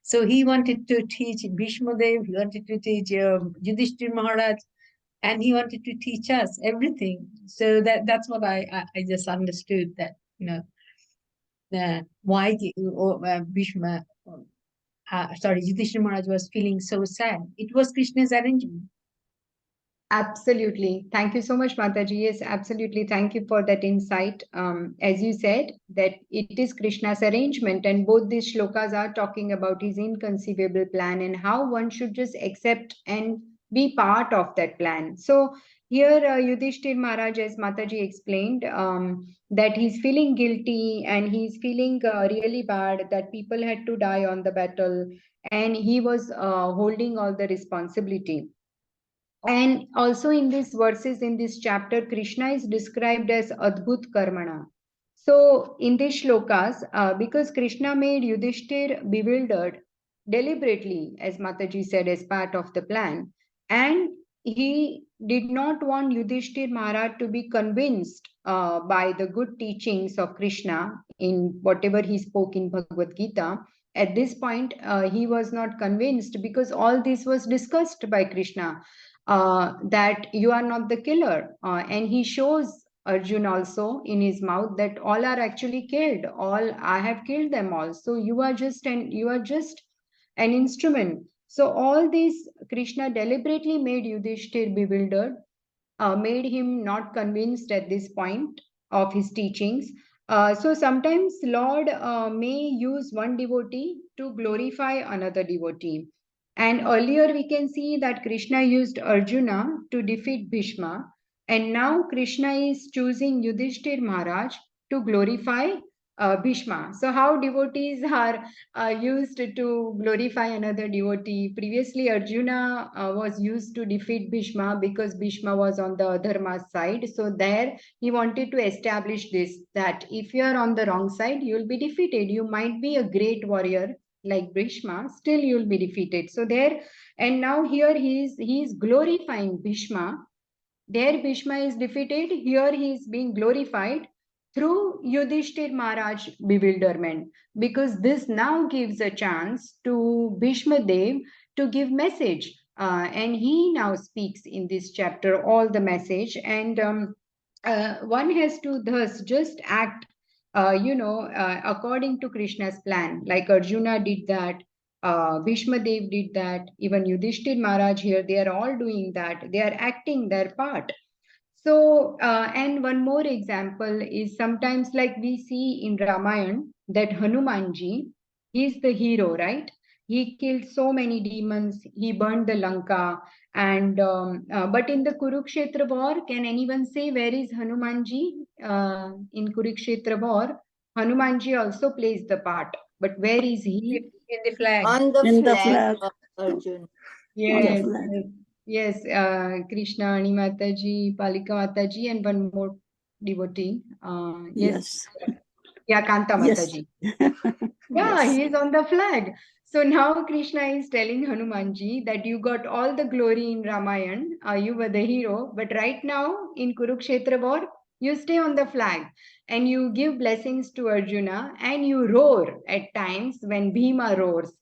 So he wanted to teach Bhishma Dev, he wanted to teach Yudhishthira Maharaj, and he wanted to teach us everything. So that's what I just understood, that, why Bhishma, Yudhishthira Maharaj was feeling so sad. It was Krishna's arrangement. Absolutely. Thank you so much, Mataji. Yes, absolutely. Thank you for that insight. As you said, that it is Krishna's arrangement, and both these shlokas are talking about his inconceivable plan and how one should just accept and be part of that plan. So here, Yudhishthir Maharaj, as Mataji explained, that he's feeling guilty and he's feeling really bad that people had to die on the battle, and he was holding all the responsibility. And also in these verses, in this chapter, Krishna is described as Adbhut Karmana. So in these shlokas, because Krishna made Yudhishthir bewildered deliberately, as Mataji said, as part of the plan, and he did not want Yudhishthir Maharaj to be convinced by the good teachings of Krishna in whatever he spoke in Bhagavad Gita. At this point, he was not convinced because all this was discussed by Krishna. That you are not the killer, and he shows Arjun also in his mouth that all are actually killed. All I have killed them all. So you are just an instrument. So all this Krishna deliberately made Yudhishthir bewildered, made him not convinced at this point of his teachings. So sometimes Lord may use one devotee to glorify another devotee. And earlier we can see that Krishna used Arjuna to defeat Bhishma. And now Krishna is choosing Yudhishthir Maharaj to glorify Bhishma. So how devotees are used to glorify another devotee. Previously, Arjuna was used to defeat Bhishma because Bhishma was on the Adharma side. So there he wanted to establish this, that if you are on the wrong side, you will be defeated. You might be a great warrior like Bhishma, still you will be defeated. So there, and now here he is glorifying Bhishma. There Bhishma is defeated, here he is being glorified through Yudhishthir Maharaj bewilderment, because this now gives a chance to Bhishma Dev to give message, and he now speaks in this chapter all the message, and one has to thus just act according to Krishna's plan, like Arjuna did that, Bhishma Dev did that, even Yudhishthir Maharaj here, they are all doing that. They are acting their part. So, and one more example is sometimes like we see in Ramayana that Hanumanji, he is the hero, right? He killed so many demons, he burned the Lanka, and but in the Kurukshetra war, can anyone say where is Hanumanji? In Kurukshetra war, Hanumanji also plays the part, but where is he? In the flag. On the In the flag flag. of Arjun. Yes, flag. yes, Krishna, Ani Mataji, Palika Mataji, and one more devotee. Yes, yeah, Kanta Yes. Mataji. Yeah, Yes. he is on the flag. So now Krishna is telling Hanumanji that you got all the glory in Ramayana, you were the hero, but right now in Kurukshetra war, you stay on the flag and you give blessings to Arjuna and you roar at times when Bhima roars,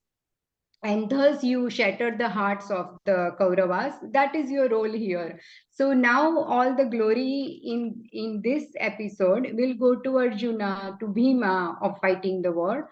and thus you shattered the hearts of the Kauravas. That is your role here. So now all the glory in this episode will go to Arjuna, to Bhima of fighting the war,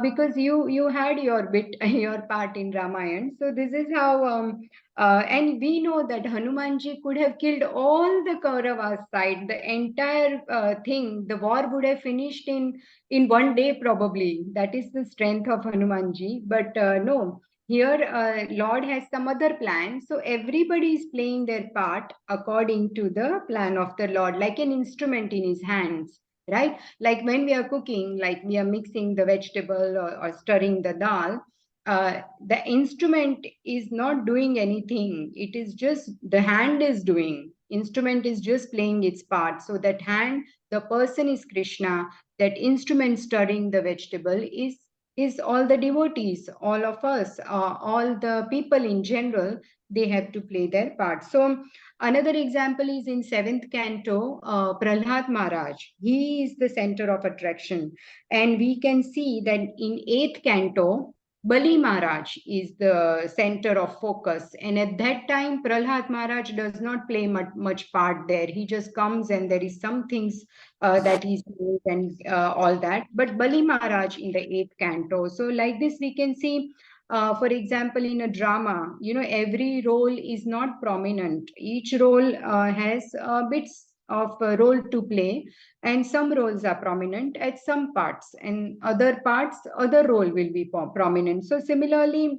because you had your bit, your part in Ramayana. So this is how, and we know that Hanumanji could have killed all the Kauravas side, the entire thing. The war would have finished in one day probably. That is the strength of Hanumanji. But no, here Lord has some other plan. So everybody is playing their part according to the plan of the Lord, like an instrument in his hands, right? Like when we are cooking, like we are mixing the vegetable or stirring the dal, the instrument is not doing anything. It is just the hand is doing. Instrument is just playing its part. So that hand, the person is Krishna. That instrument stirring the vegetable is all the devotees, all of us, all the people in general. They have to play their part. So another example is in 7th canto, Prahlad Maharaj. He is the center of attraction. And we can see that in 8th canto, Bali Maharaj is the center of focus. And at that time, Prahlad Maharaj does not play much part there. He just comes and there is some things that he's doing and all that. But Bali Maharaj in the 8th canto. So like this, we can see, for example, in a drama, every role is not prominent. Each role has bits of a role to play, and some roles are prominent at some parts, and other parts, other role will be prominent. So similarly,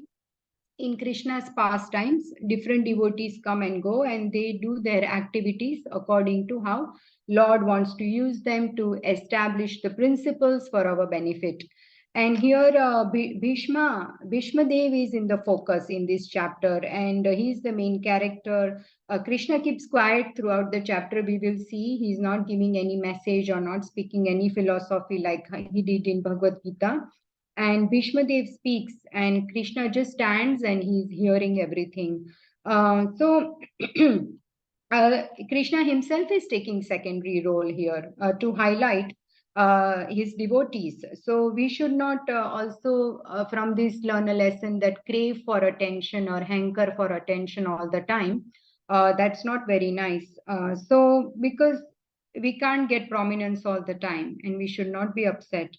in Krishna's pastimes, different devotees come and go, and they do their activities according to how Lord wants to use them to establish the principles for our benefit. And here Bhishma Dev is in the focus in this chapter, and he's the main character. Krishna keeps quiet throughout the chapter. We will see he's not giving any message or not speaking any philosophy like he did in Bhagavad Gita. And Bhishma Dev speaks, and Krishna just stands and he's hearing everything. So Krishna himself is taking secondary role here to highlight his devotees. So we should not also from this learn a lesson that crave for attention or hanker for attention all the time. That's not very nice. So because we can't get prominence all the time, and we should not be upset.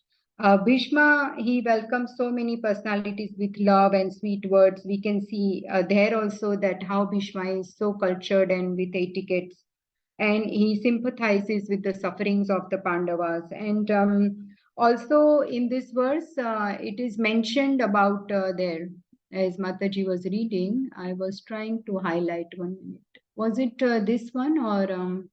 Bhishma, he welcomes so many personalities with love and sweet words. We can see there also that how Bhishma is so cultured and with etiquettes, and he sympathizes with the sufferings of the Pandavas. And also in this verse, it is mentioned about there, as Mataji was reading, I was trying to highlight 1 minute. Was it this one or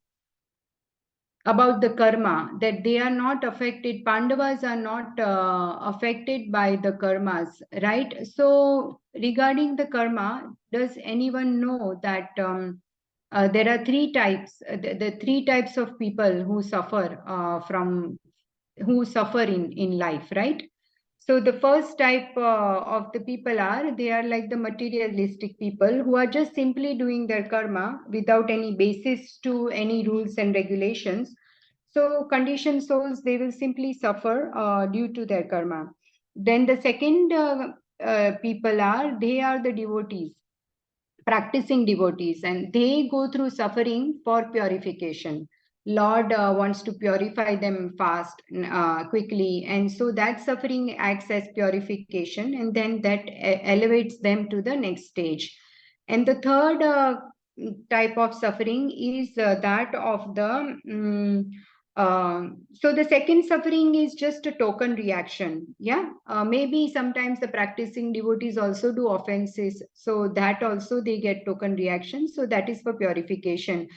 about the karma, that they are not affected, Pandavas are not affected by the karmas, right? So regarding the karma, does anyone know that there are three types, the three types of people who suffer in life, right? So the first type of the people are, they are like the materialistic people who are just simply doing their karma without any basis to any rules and regulations. So conditioned souls, they will simply suffer due to their karma. Then the second people are, they are the devotees, practicing devotees, and they go through suffering for purification. Lord wants to purify them fast, quickly, and so that suffering acts as purification, and then that elevates them to the next stage. And the third type of suffering is that of the so the second suffering is just a token reaction. Yeah, maybe sometimes the practicing devotees also do offenses, so that also they get token reaction. So that is for purification.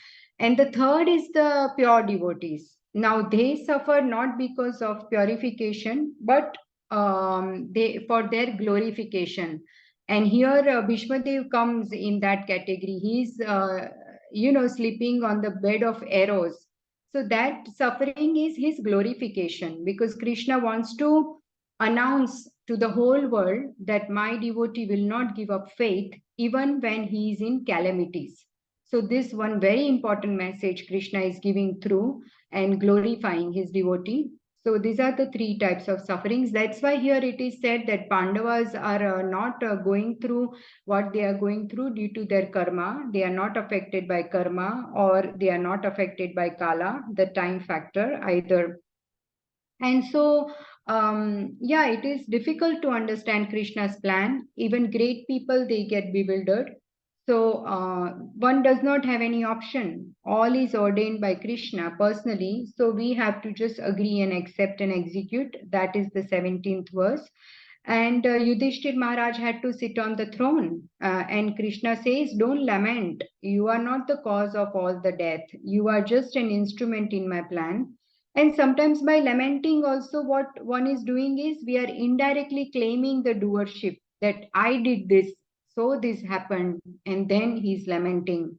And the third is the pure devotees. Now they suffer not because of purification, but they for their glorification. And here Bhishmadev comes in that category. He's sleeping on the bed of arrows. So that suffering is his glorification, because Krishna wants to announce to the whole world that my devotee will not give up faith even when he is in calamities. So this one very important message Krishna is giving through and glorifying his devotee. So these are the three types of sufferings. That's why here it is said that Pandavas are not going through what they are going through due to their karma. They are not affected by karma, or they are not affected by kala, the time factor either. And so, yeah, it is difficult to understand Krishna's plan. Even great people, they get bewildered. So one does not have any option. All is ordained by Krishna personally. So we have to just agree and accept and execute. That is the 17th verse. And Yudhishthir Maharaj had to sit on the throne. And Krishna says, don't lament. You are not the cause of all the death. You are just an instrument in my plan. And sometimes by lamenting also, what one is doing is we are indirectly claiming the doership, that I did this, so this happened, and then he's lamenting.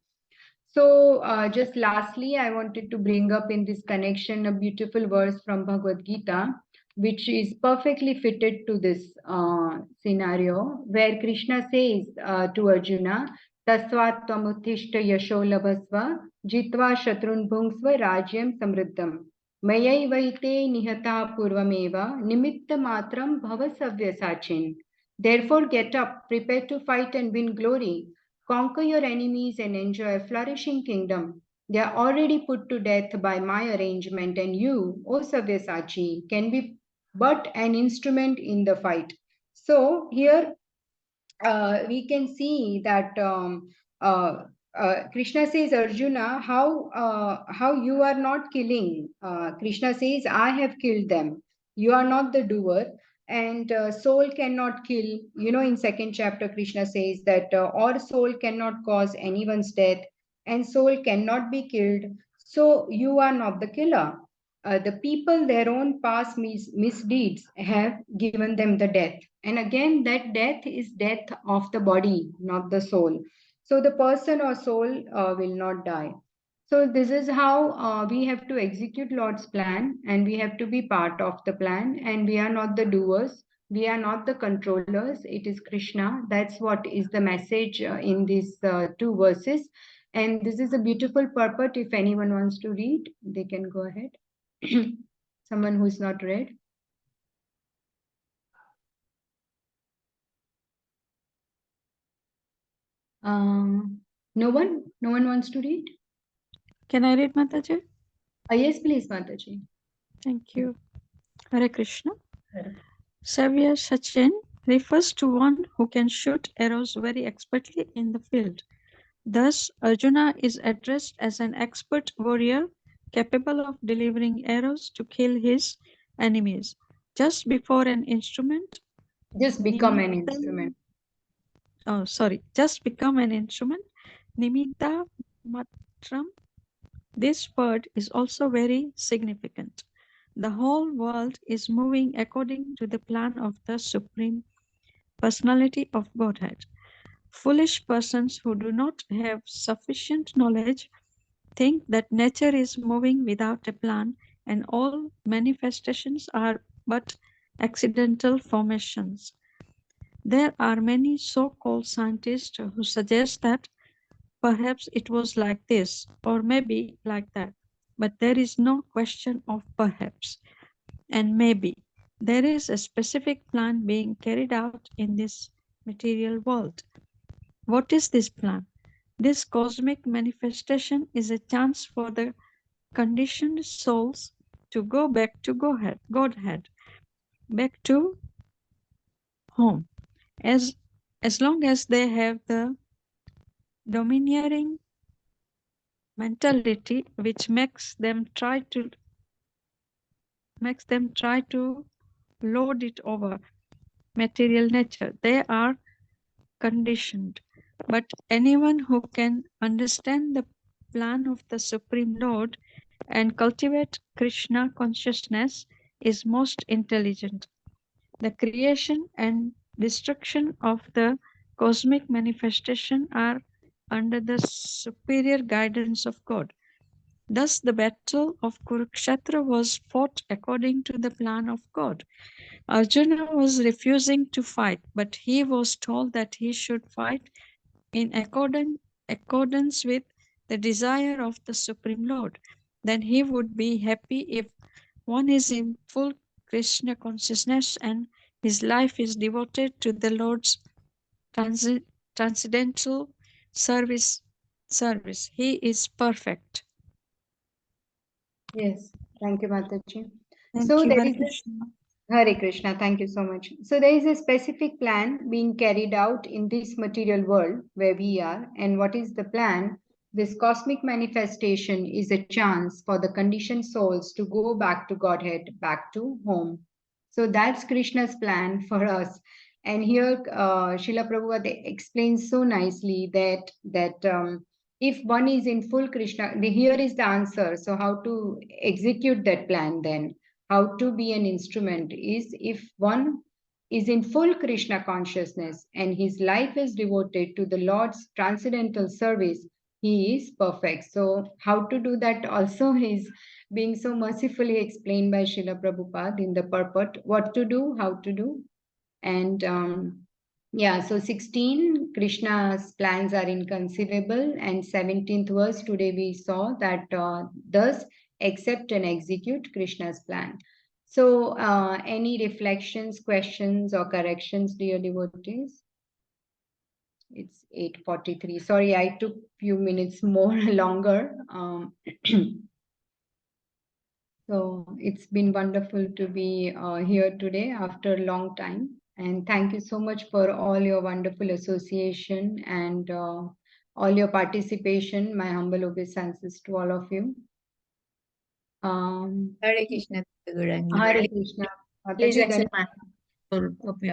So just lastly, I wanted to bring up in this connection a beautiful verse from Bhagavad Gita, which is perfectly fitted to this scenario, where Krishna says to Arjuna, Tasvat tvamuttishta yasho labhasva jitva shatrun bhungsva rajyam samriddham mayaivaite nihata purvameva nimitta matram bhava savyasachin. Therefore get up, prepare to fight and win glory. Conquer your enemies and enjoy a flourishing kingdom. They are already put to death by my arrangement, and you, O Sabyasachi, can be but an instrument in the fight. So here we can see that Krishna says, Arjuna, how you are not killing. Krishna says, I have killed them. You are not the doer, and soul cannot kill. In second chapter, Krishna says that or soul cannot cause anyone's death, and soul cannot be killed. So you are not the killer. The people, their own past misdeeds have given them the death. And again, that death is death of the body, not the soul. So the person or soul will not die. So this is how we have to execute Lord's plan, and we have to be part of the plan, and we are not the doers. We are not the controllers. It is Krishna. That's what is the message in these two verses. And this is a beautiful purport. If anyone wants to read, they can go ahead. Someone who's not read. No one wants to read. Can I read, Mataji? Yes, please, Mataji. Thank you. Hare Krishna. Savya Sachin refers to one who can shoot arrows very expertly in the field. Thus, Arjuna is addressed as an expert warrior capable of delivering arrows to kill his enemies. Just before an instrument. Just become an instrument. Just become an instrument. Nimitta matram This word is also very significant. The whole world is moving according to the plan of the Supreme Personality of Godhead. Foolish persons who do not have sufficient knowledge think that nature is moving without a plan and all manifestations are but accidental formations. There are many so-called scientists who suggest that perhaps it was like this or maybe like that, but there is no question of perhaps and maybe. There is a specific plan being carried out in this material world. What is this plan? This cosmic manifestation is a chance for the conditioned souls to go back to Godhead, back to home. As long as they have the domineering mentality which makes them try to lord it over material nature, they are conditioned. But anyone who can understand the plan of the Supreme Lord and cultivate Krishna consciousness is most intelligent. The creation and destruction of the cosmic manifestation are under the superior guidance of God. Thus, the battle of Kurukshetra was fought according to the plan of God. Arjuna was refusing to fight, but he was told that he should fight in accordance with the desire of the Supreme Lord. Then he would be happy if one is in full Krishna consciousness and his life is devoted to the Lord's transcendental service. He is perfect. Yes, thank you, Mataji. Thank So you, there Hare is a Krishna. Hare Krishna, thank you so much. So there is a specific plan being carried out in this material world where we are. And what is the plan? This cosmic manifestation is a chance for the conditioned souls to go back to Godhead, back to home. So that's Krishna's plan for us. And here, Srila Prabhupada explains so nicely that if one is in full Krishna, here is the answer. So how to execute that plan then? How to be an instrument is if one is in full Krishna consciousness and his life is devoted to the Lord's transcendental service, he is perfect. So how to do that also is being so mercifully explained by Srila Prabhupada in the purport, what to do, how to do. And yeah, so 16, Krishna's plans are inconceivable. And 17th verse, today we saw that thus accept and execute Krishna's plan. So any reflections, questions or corrections, dear devotees? It's 8:43. Sorry, I took few minutes more longer. So it's been wonderful to be here today after a long time. And thank you so much for all your wonderful association and all your participation. My humble obeisances to all of you. Hare Krishna, Gaurangi. Hare Krishna. Please Mataji, then accept my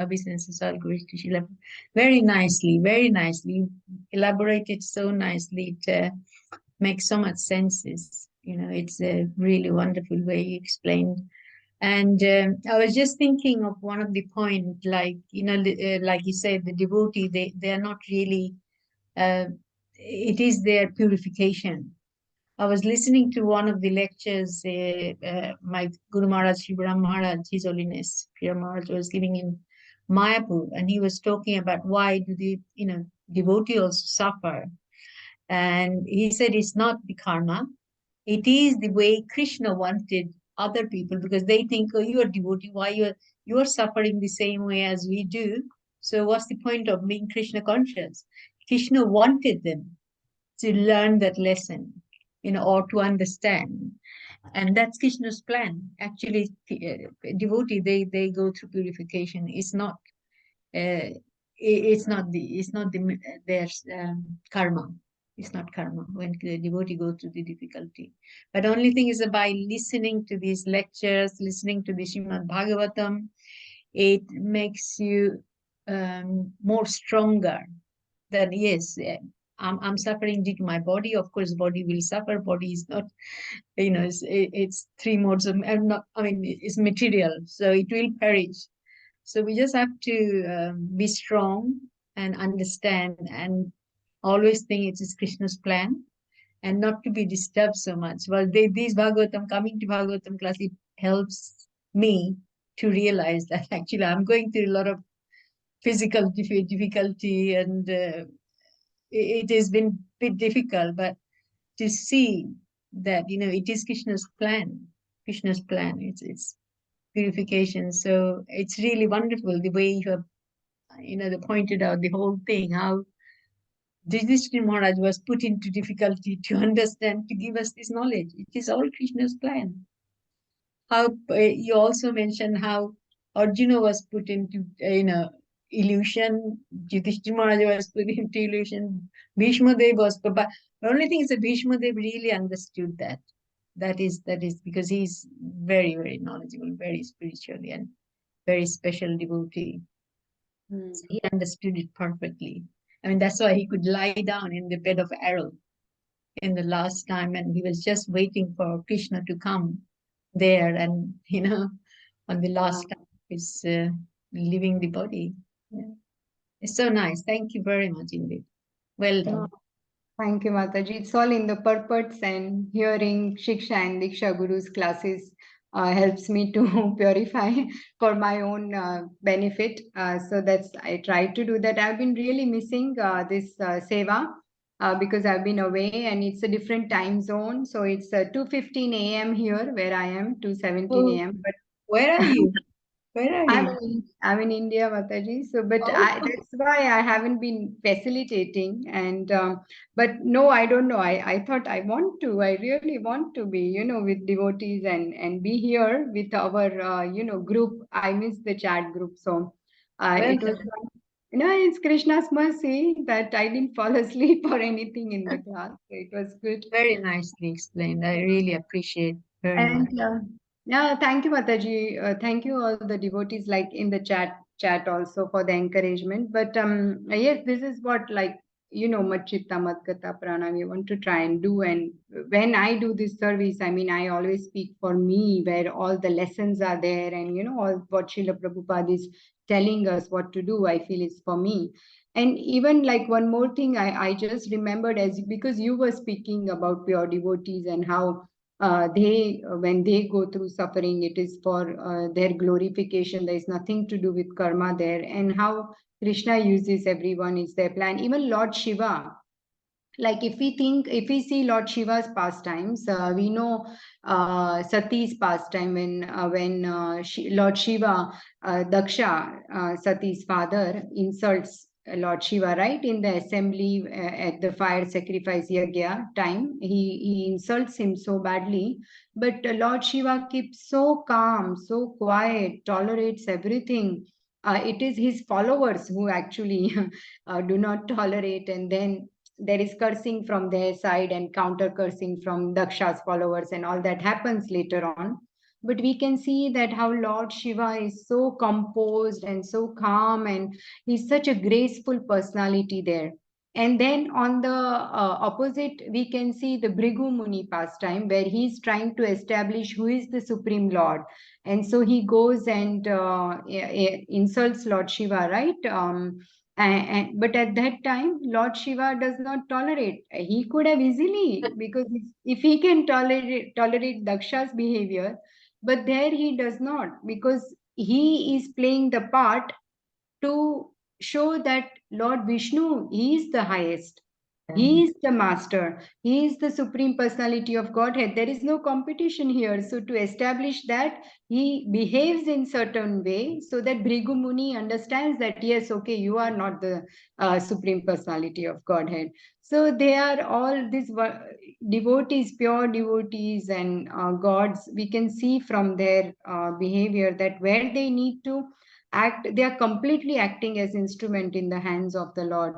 obeisances, all glories to Srila. Very nicely elaborated so nicely. It makes so much senses. You know, it's a really wonderful way you explained. And I was just thinking of one of the point, like, you know, like you said, the devotee, they are not really, it is their purification. I was listening to one of the lectures my Guru Maharaj, Sri Brahm Maharaj, His Holiness, Priya Maharaj was giving in Mayapur, and he was talking about why do the, you know, devotee also suffer. And he said it's not the karma, it is the way Krishna wanted other people, because they think, oh, you are devotee, why you are suffering the same way as we do. So what's the point of being Krishna conscious? Krishna wanted them to learn that lesson, you know, or to understand. And that's Krishna's plan. Actually, devotee, they go through purification. It's not their karma. It's not karma when the devotee goes through the difficulty. But the only thing is that by listening to these lectures, listening to the Srimad Bhagavatam, it makes you more stronger. That yes, I'm suffering due to my body. Of course, body will suffer. Body is not, it's three modes of, it's material, so it will perish. So we just have to be strong and understand and always think it is Krishna's plan and not to be disturbed so much. Well, these Bhagavatam, coming to Bhagavatam class, it helps me to realize that actually I'm going through a lot of physical difficulty and it has been a bit difficult, but to see that, it is Krishna's plan. It's purification. So it's really wonderful the way you have, they pointed out the whole thing, how Yudhishthira Maharaj was put into difficulty to understand, to give us this knowledge. It is all Krishna's plan. How you also mentioned how Arjuna was put into, illusion. Yudhishthira Maharaj was put into illusion. Bhishma Dev was, but the only thing is that Bhishma Dev really understood that. That is because he's very, very knowledgeable, very spiritually, and very special devotee. So he understood it perfectly. I mean, that's why he could lie down in the bed of arrow in the last time, and he was just waiting for Krishna to come there, and on the last time is leaving the body. Yeah. It's so nice. Thank you very much indeed. Well done. Thank you, Mataji. It's all in the purports, and hearing Shiksha and Diksha Guru's classes helps me to purify for my own benefit. So I try to do that. I've been really missing this seva because I've been away and it's a different time zone. So it's 2:15 a.m. here where I am, 2:17 a.m. But Where are you? Where are you? I'm in India, Mataji. So, but Oh. that's why I haven't been facilitating. And but no, I don't know. I thought I want to. I really want to be, with devotees and be here with our, group. I miss the chat group. So, it was. It's Krishna's mercy that I didn't fall asleep or anything in the class. So it was good. Very nicely explained. I really appreciate very much. And yeah, thank you, Mataji. Thank you all the devotees like in the chat also for the encouragement. But yes, this is what Machitta Madgata Prana we want to try and do. And when I do this service, I mean, I always speak for me, where all the lessons are there, and all what Srila Prabhupada is telling us what to do. I feel it's for me. And even like one more thing, I just remembered because you were speaking about pure devotees and how when they go through suffering, it is for their glorification. There is nothing to do with karma there, and how Krishna uses everyone is their plan. Even Lord Shiva, like if we see Lord Shiva's pastimes, we know Sati's pastime when Lord Shiva, Daksha, Sati's father, insults Lord Shiva, right? In the assembly at the fire sacrifice yagya time, he insults him so badly, but Lord Shiva keeps so calm, so quiet, tolerates everything. It is his followers who actually do not tolerate, and then there is cursing from their side and counter cursing from Daksha's followers, and all that happens later on. But we can see that how Lord Shiva is so composed and so calm, and he's such a graceful personality there. And then on the opposite, we can see the Bhrigu Muni pastime, where he's trying to establish who is the Supreme Lord. And so he goes and insults Lord Shiva, right? But at that time, Lord Shiva does not tolerate. He could have easily, because if he can tolerate Daksha's behavior, but there he does not, because he is playing the part to show that Lord Vishnu, he is the highest. He is the master. He is the supreme personality of Godhead. There is no competition here. So to establish that, he behaves in certain way so that Bhrigu Muni understands that, yes, okay, you are not the supreme personality of Godhead. So they are all these devotees, pure devotees and gods. We can see from their behavior that where they need to act, they are completely acting as instrument in the hands of the Lord.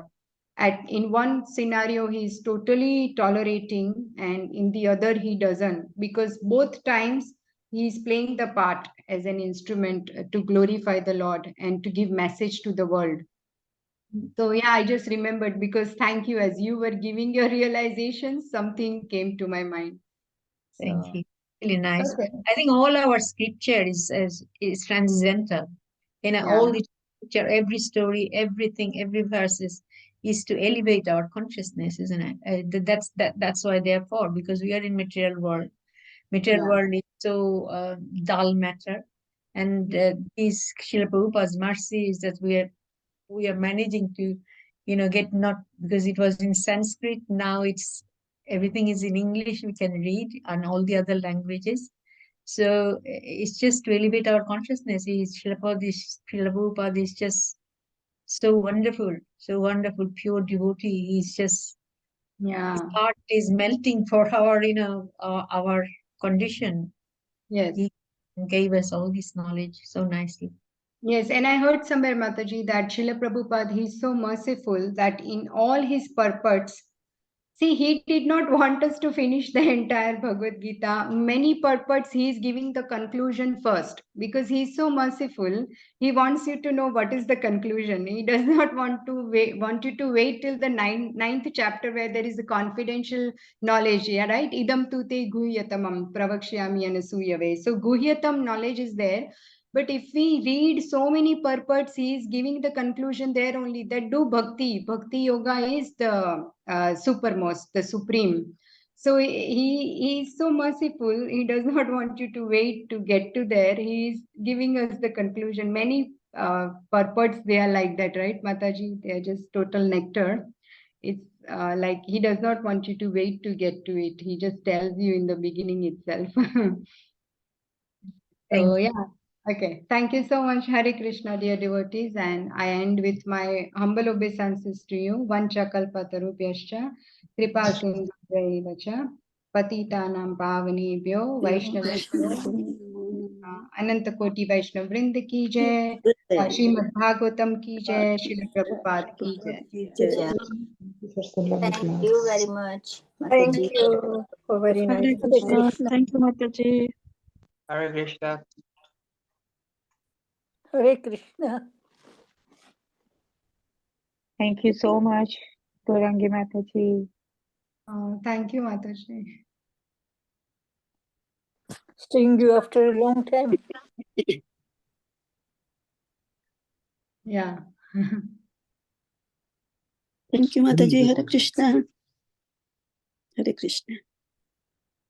In one scenario, he is totally tolerating, and in the other, he doesn't, because both times he is playing the part as an instrument to glorify the Lord and to give message to the world. So yeah, I just remembered because thank you. As you were giving your realizations, something came to my mind. Thank So, you. Really nice. okay. I think all our scripture is transcendental. Yeah. All the scripture, every story, everything, every verse is to elevate our consciousness, isn't it? That's why they are for, because we are in material world. Material Yeah. world is so dull matter, and this Srila Prabhupada's mercy is that we are managing to, get, not because it was in Sanskrit. Now everything is in English. We can read and all the other languages. So it's just to elevate our consciousness. Srila Prabhupada is just so wonderful, pure devotee. He's just, his Yeah. heart is melting for our condition. Yes. He gave us all this knowledge so nicely. Yes, and I heard somewhere, Mataji, that Srila Prabhupada, he's so merciful that in all his purports, see, he did not want us to finish the entire Bhagavad Gita. Many purports, he is giving the conclusion first because he is so merciful. He wants you to know what is the conclusion. He does not want you to wait till the ninth chapter where there is a confidential knowledge. Yeah, right? Idam tute guhyatamam pravakshyami anasuyave. So guhyatam knowledge is there. But if we read so many purports, he is giving the conclusion there only that do bhakti. Bhakti yoga is the supermost, the supreme. So he is so merciful. He does not want you to wait to get to there. He is giving us the conclusion. Many purports, they are like that, right, Mataji? They are just total nectar. It's like he does not want you to wait to get to it. He just tells you in the beginning itself. Thank So you. yeah, okay. Thank you so much, Hare Krishna, dear devotees. And I end with my humble obeisances to you. Vancha kalpatarubhyascha, kripa sindhuvaivacha, patitanam pavanebhyo, vaishnavebhyo, अनंत कोटि वैष्णव वृंद की जय, श्रीमद् भागवतम की जय, श्रील प्रभुपाद की जय. Thank you very much, Thank Mataji, you. for very nice. Hare Krishna. Thank you, Mataji. Hare Krishna. Hare Krishna. Thank you so much, Gaurangi Mataji. Thank you, Mataji. Seeing you after a long time. Yeah. Thank you, Mataji. Hare Krishna. Hare Krishna.